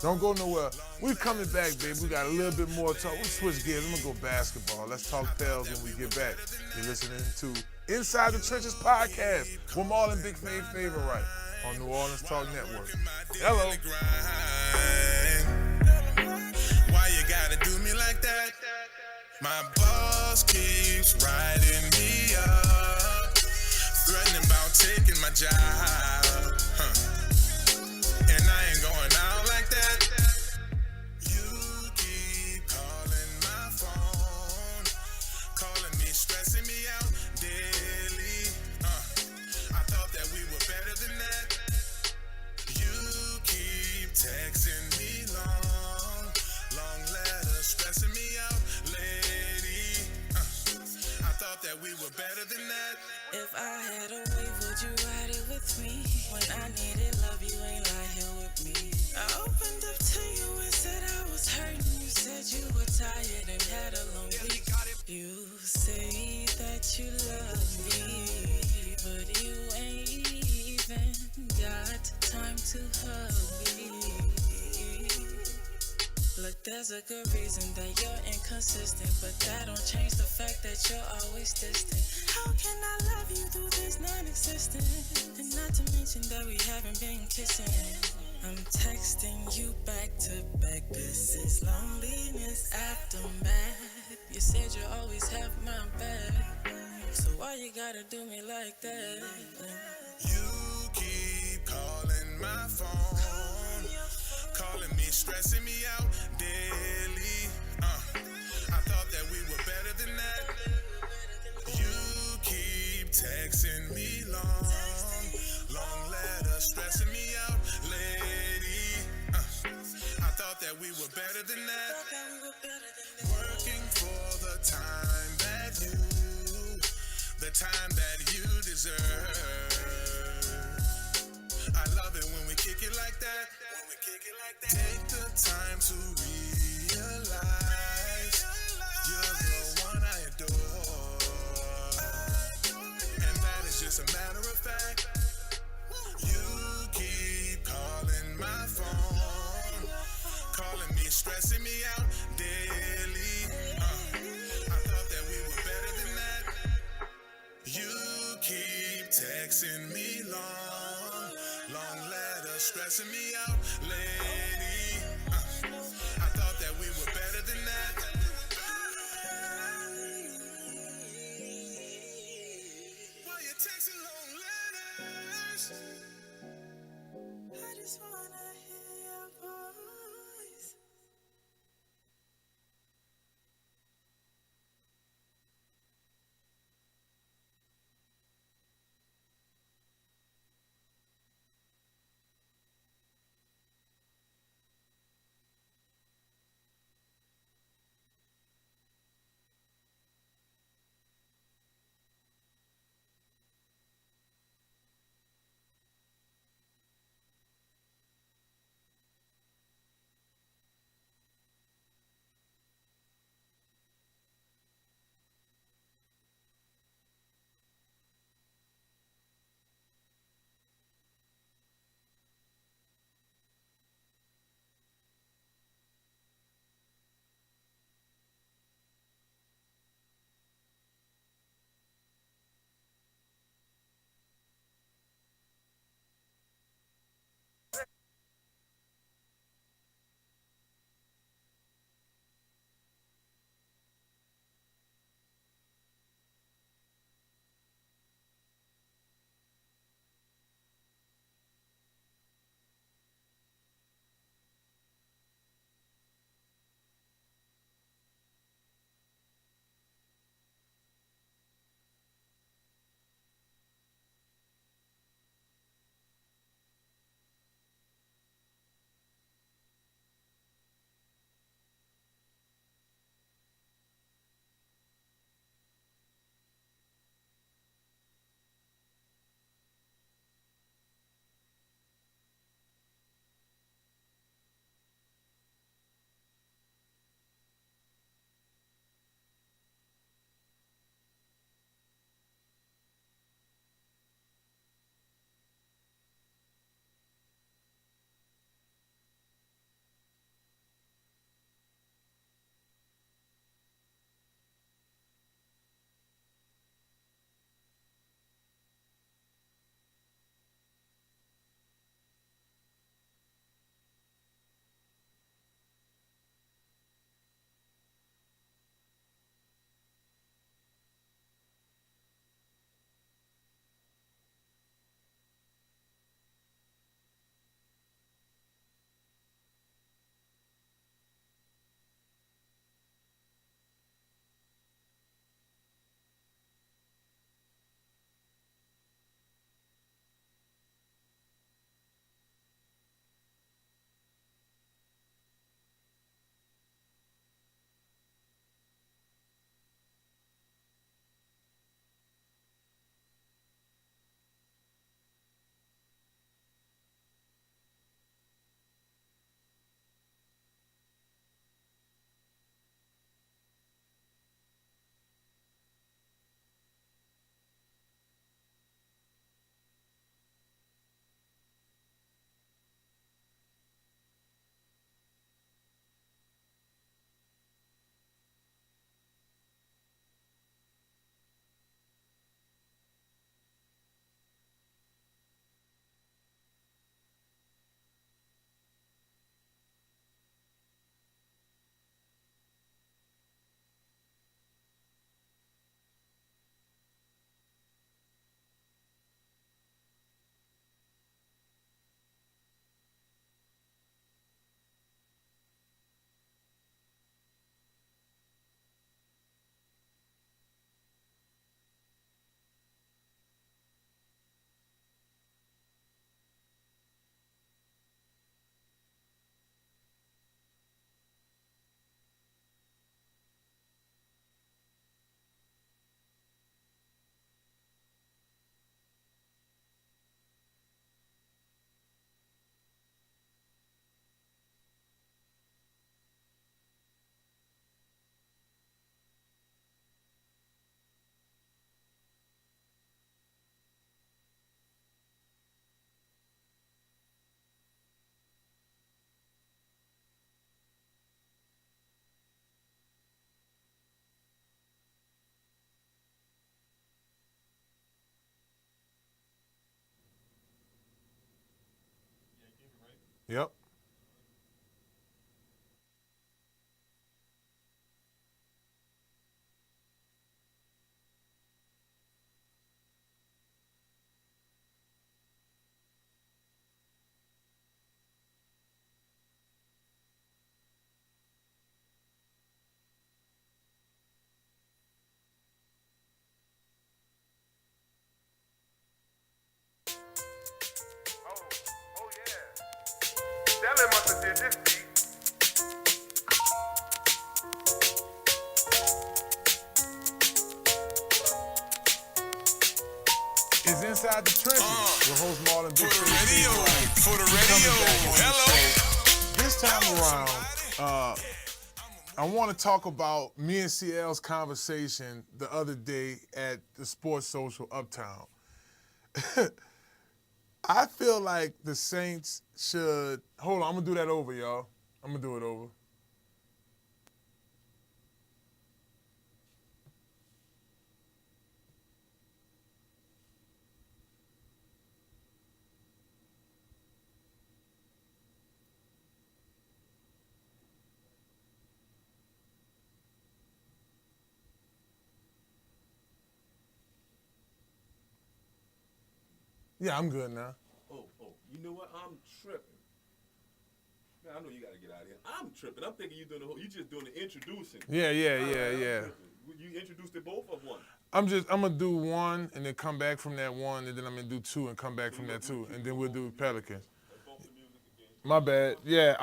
Don't go nowhere. We're coming back, baby. We got a little bit more talk. We'll switch gears. I'm going to go basketball. Let's talk Pels when we get back. You're listening to Inside the Trenches podcast with Marlon Big Favor Wright on New Orleans Talk Network. Hello. Why you gotta do me like that? My boss keeps riding me up, threatening about taking my job, and I ain't going out like that. You keep calling my phone, calling me, stressing me out daily. I thought that we were better than that. You keep texting me long letters, stressing me out, lady. I thought that we were better than that. If I had a way, would you ride it with me? When I needed love, you ain't lie here with me. I opened up to you and said I was hurting. You said you were tired and had a long week. You say that you love me, but you ain't even got time to hug me. Look, there's a good reason that you're inconsistent, but that don't change the fact that you're always distant. How can I love you through this non-existent? And not to mention that we haven't been kissing. I'm texting you back to back. This is loneliness aftermath. You said you always have my back. So why you gotta do me like that? You keep calling my phone, calling me, stressing me out daily. I thought that we were better than that. You keep texting me long letters, stressing me out, lady. I thought that we were better than that. Working for the time that you deserve. I love it when we kick it like that. Take the time to realize you're the one I adore. And that is just a matter of fact. You keep calling my phone, calling me, stressing me out daily. I thought that we were better than that. You keep texting me long letters, stressing me out, lady. I thought that we were better than that. Why you texting long letters? I just wanna hear your voice. Yep. Stelly must have did this beat. It's Inside the Trenches with host Marlon. For the radio. For the radio. Hello. This time around, I want to talk about me and CL's conversation the other day at the Sports Social Uptown. I feel like the Saints should. Hold on, I'm gonna do that over, y'all. I'm gonna do it over. Yeah, I'm good now. Oh, you know what? I'm tripping. Man, I know you got to get out of here. I'm tripping. I'm thinking you just doing the introducing. Yeah. You introduced it both of one. I'm gonna do one and then come back from that one, and then I'm gonna do two and come back from that two, and then we'll do Pelicans. My bad. Yeah,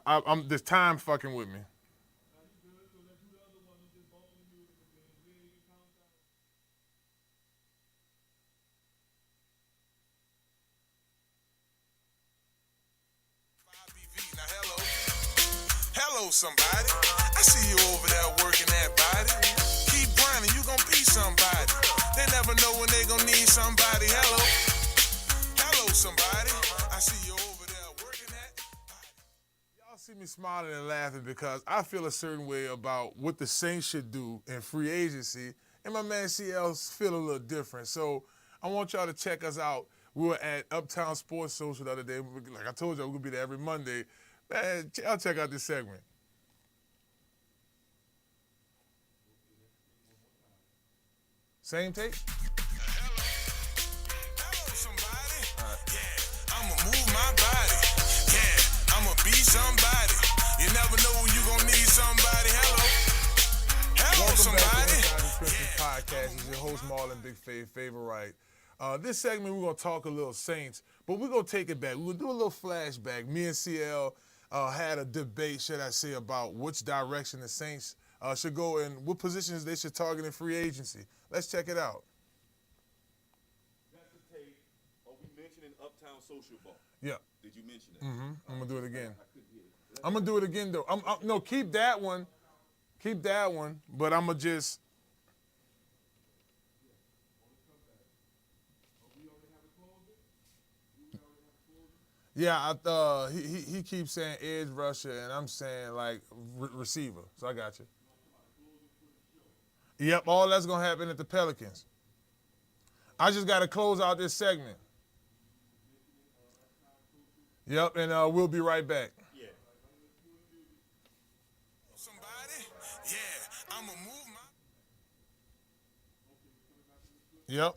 I'm this time fucking with me. Hello, somebody. I see you over there working that body. Keep grinding, you gon' be somebody. They never know when they gon' need somebody. Hello. Hello, somebody. I see you over there working that body. Y'all see me smiling and laughing because I feel a certain way about what the Saints should do in free agency, and my man CL feel a little different. So I want y'all to check us out. We were at Uptown Sports Social the other day. Like I told y'all, we're gonna be there every Monday. Man, y'all check out this segment. Same take? Hello, somebody. Yeah, I'ma move my body. Yeah, I'ma be somebody. You never know when you gon' need somebody. Hello, Welcome somebody. back to Inside the Trenches Podcast. It's your host Marlon, Big Favor Wright. This segment we're gonna talk a little Saints, but we're gonna take it back. We're gonna do a little flashback. Me and CL had a debate, should I say, about which direction the Saints should go and what positions they should target in free agency. Let's check it out. That's the tape. Are we mentioning Uptown Social Ball? Yeah. Did you mention that? I'm gonna do it again. I couldn't hear it. I'm gonna do it again though. No, keep that one. Keep that one. But I'm gonna just. Yeah, he keeps saying edge rusher, and I'm saying like receiver. So I got you. Yep, all that's gonna happen at the Pelicans. I just gotta close out this segment. Yep, and we'll be right back. Yeah. Somebody. Yeah, I'ma move my. Yep.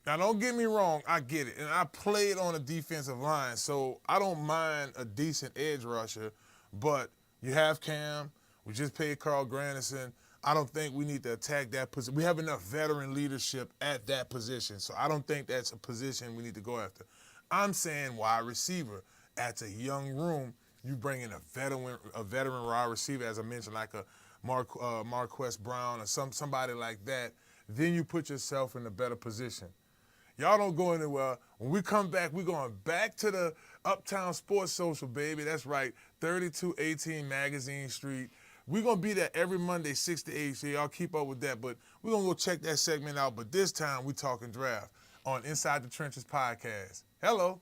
Now, don't get me wrong, I get it. And I played on a defensive line, so I don't mind a decent edge rusher, but you have Cam. We just paid Carl Granderson. I don't think we need to attack that position. We have enough veteran leadership at that position, so I don't think that's a position we need to go after. I'm saying wide receiver. That's a young room. You bring in a veteran wide receiver, as I mentioned, like a Marquess Brown or somebody like that. Then you put yourself in a better position. Y'all don't go anywhere. When we come back, we're going back to the Uptown Sports Social, baby. That's right, 3218 Magazine Street. We're going to be there every Monday, 6 to 8, so y'all keep up with that. But we're going to go check that segment out. But this time, we talking draft on Inside the Trenches podcast. Hello.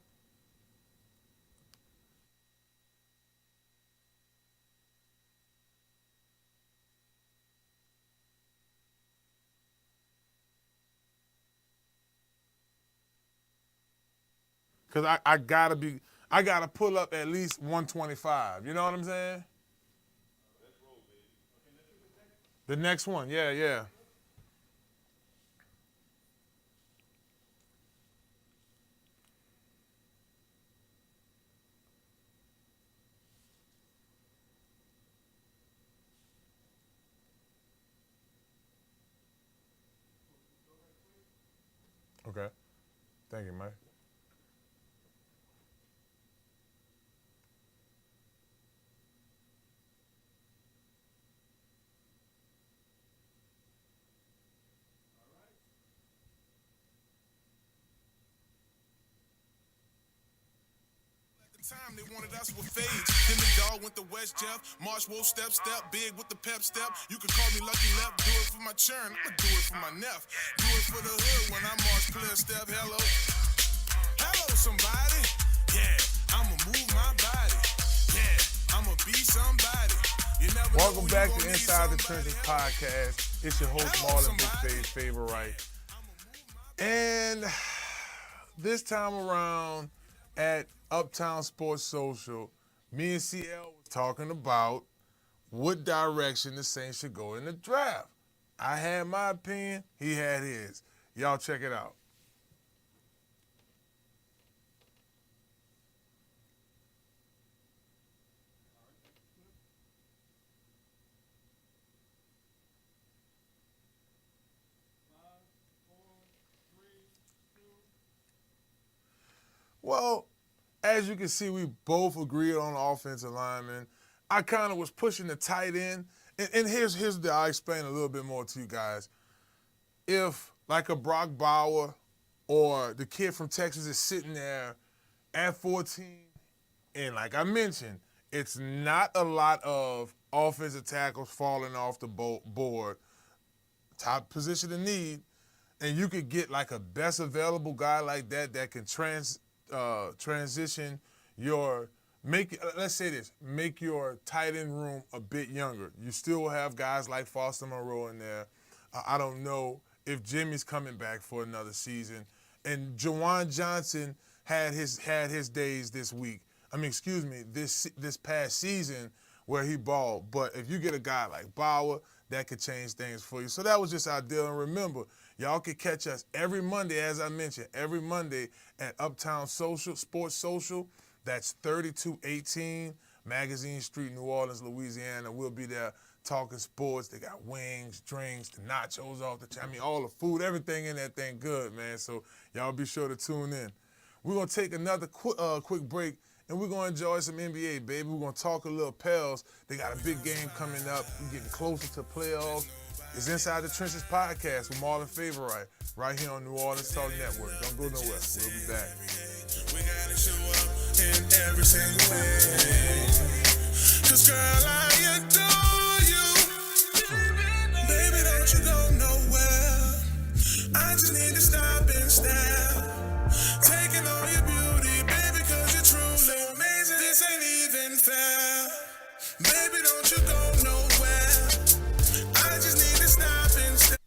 Because I gotta pull up at least 125. You know what I'm saying? The next one, yeah. Okay. Thank you, Mike. Time they wanted us with fades. Then the dog went to West Jeff. Marsh Wolf step, big with the pep step. You can call me Lucky Left, do it for my churn. I'ma do it for my neph. Do it for the hood when I march clear step. Hello. Hello, somebody. Yeah, I'ma move my body. Yeah, I'ma be somebody. You never Welcome know back you to gonna Inside the need somebody. Trenches podcast. It's your host, Marlon, Big Stage Favorite Wright. And this time around at Uptown Sports Social, me and CL was talking about what direction the Saints should go in the draft. I had my opinion, he had his. Y'all check it out. Well, as you can see, we both agreed on the offensive lineman. I kind of was pushing the tight end. And here's I'll explain a little bit more to you guys. If, like a Brock Bauer or the kid from Texas is sitting there at 14, and like I mentioned, it's not a lot of offensive tackles falling off the board. Top position of need, and you could get like a best available guy like that can transition let's say this, make your tight end room a bit younger. You still have guys like Foster Moreau in there. I don't know if Jimmy's coming back for another season. And Juwan Johnson had his days this week. This past season where he balled. But if you get a guy like Bauer, that could change things for you. So that was just our deal. And remember, y'all can catch us every Monday, as I mentioned, every Monday at Uptown Social, Sports Social. That's 3218 Magazine Street, New Orleans, Louisiana. We'll be there talking sports. They got wings, drinks, the nachos off the all the food, everything in that thing good, man. So y'all be sure to tune in. We're going to take another quick break, and we're going to enjoy some NBA, baby. We're going to talk a little Pels. They got a big game coming up. We're getting closer to playoffs. It's Inside the Trenches podcast with Marlon Favorite right here on New Orleans Talk Network. Don't go nowhere. We'll be back. We gotta show up in every single way. 'Cause girl, I adore you. Baby, don't you go nowhere. I just need to stop and stare. Taking all your beauty, baby, 'cause you're truly amazing. This ain't even fair. Baby, don't you go nowhere. I just need to stop and stare.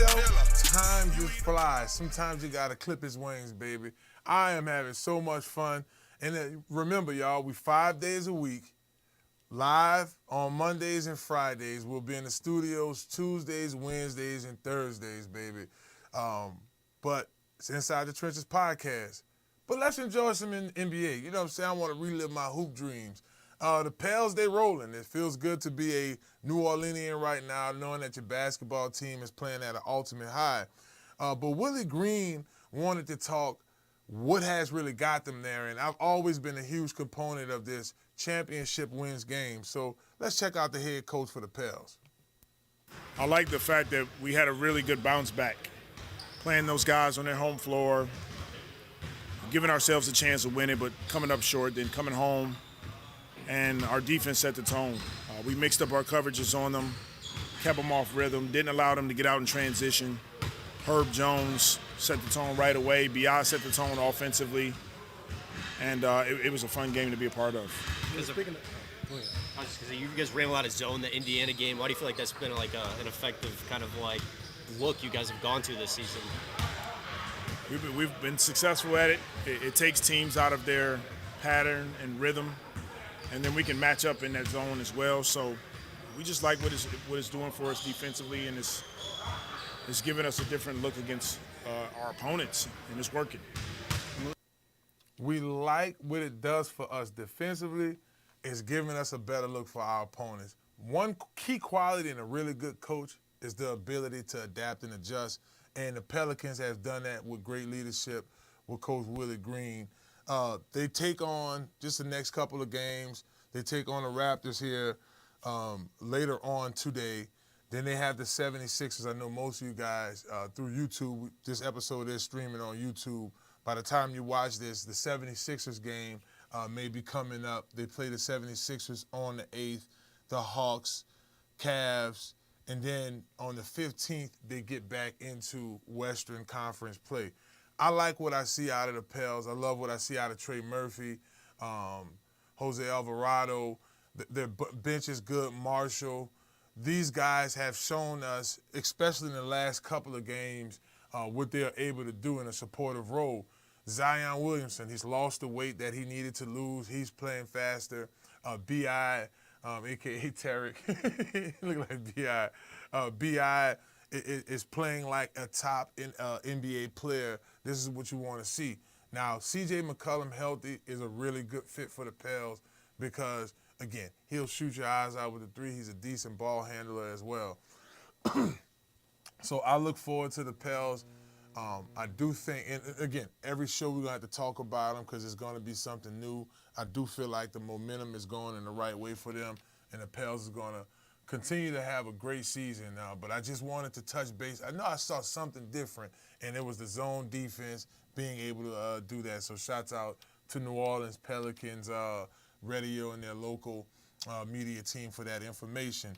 myself, time just flies. Sometimes you gotta clip his wings, baby. I am having so much fun. And remember, y'all, we 5 days a week, live on Mondays and Fridays. We'll be in the studios Tuesdays, Wednesdays, and Thursdays, baby. But it's Inside the Trenches podcast. But let's enjoy some NBA. You know what I'm saying? I want to relive my hoop dreams. The Pels, they rolling. It feels good to be a New Orleanian right now, knowing that your basketball team is playing at an ultimate high. But Willie Green wanted to talk what has really got them there, and I've always been a huge component of this championship wins game. So let's check out the head coach for the Pels. I like the fact that we had a really good bounce back, playing those guys on their home floor, giving ourselves a chance to win it, but coming up short, then coming home, and our defense set the tone. We mixed up our coverages on them, kept them off rhythm, didn't allow them to get out in transition. Herb Jones set the tone right away. B.I. set the tone offensively, and it was a fun game to be a part of. You guys ran a lot of zone the Indiana game. Why do you feel like that's been like an effective kind of like look you guys have gone to this season? We've been successful at it. It takes teams out of their pattern and rhythm, and then we can match up in that zone as well. So we just like what it's doing for us defensively, and it's giving us a different look against our opponents, and it's working. We like what it does for us defensively. It's giving us a better look for our opponents. One key quality in a really good coach is the ability to adapt and adjust, and the Pelicans have done that with great leadership with Coach Willie Green. They take on just the next couple of games. They take on the Raptors here later on today. Then they have the 76ers. I know most of you guys through YouTube, this episode is streaming on YouTube. By the time you watch this, the 76ers game may be coming up. They play the 76ers on the 8th, the Hawks, Cavs, and then on the 15th, they get back into Western Conference play. I like what I see out of the Pels. I love what I see out of Trey Murphy, Jose Alvarado. Their bench is good, Marshall. These guys have shown us, especially in the last couple of games, what they're able to do in a supportive role. Zion Williamson, he's lost the weight that he needed to lose. He's playing faster. B.I., a.k.a. Tarek, look like B.I. B.I. is playing like a top NBA player. This is what you want to see. Now, C.J. McCollum healthy is a really good fit for the Pels because, again, he'll shoot your eyes out with a three. He's a decent ball handler as well. So I look forward to the Pels. I do think, and again, every show we're going to have to talk about them because it's going to be something new. I do feel like the momentum is going in the right way for them, and the Pels is going to continue to have a great season now. But I just wanted to touch base. I know I saw something different, and it was the zone defense being able to do that. So shouts out to New Orleans Pelicans radio and their local media team for that information.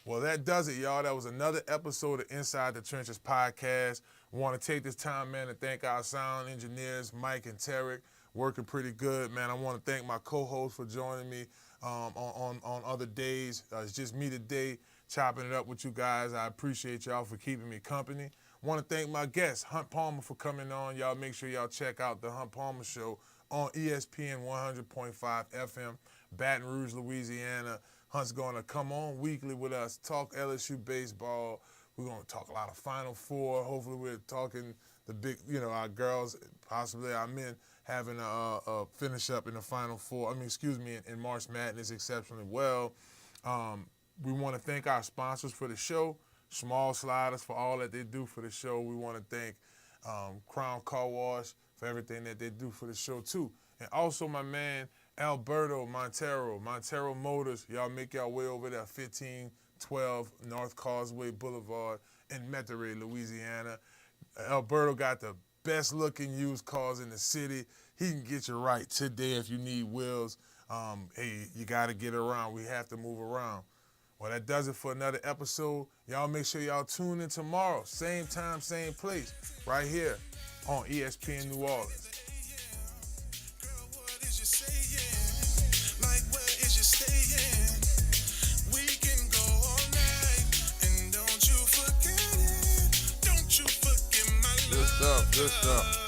Well, that does it, y'all. That was another episode of Inside the Trenches podcast. I want to take this time, man, to thank our sound engineers, Mike and Tarek, working pretty good, man. I want to thank my co-hosts for joining me on other days. It's just me today, chopping it up with you guys. I appreciate y'all for keeping me company. I want to thank my guest, Hunt Palmer, for coming on. Y'all make sure y'all check out the Hunt Palmer Show on ESPN 100.5 FM, Baton Rouge, Louisiana. Hunt's going to come on weekly with us, talk LSU baseball. We're going to talk a lot of Final Four. Hopefully we're talking the big, our girls, possibly our men, having a finish up in the Final Four. In March Madness exceptionally well. We want to thank our sponsors for the show, Small Sliders, for all that they do for the show. We want to thank Crown Car Wash for everything that they do for the show, too. And also my man, Alberto Montero Motors. Y'all make y'all way over there, 1512 North Causeway Boulevard in Monterey, Louisiana. Alberto got the best looking used cars in the city. He can get you right today if you need wheels. Hey, you got to get around. We have to move around. Well, that does it for another episode. Y'all make sure y'all tune in tomorrow. Same time, same place. Right here on ESPN New Orleans. stuff. Good stuff.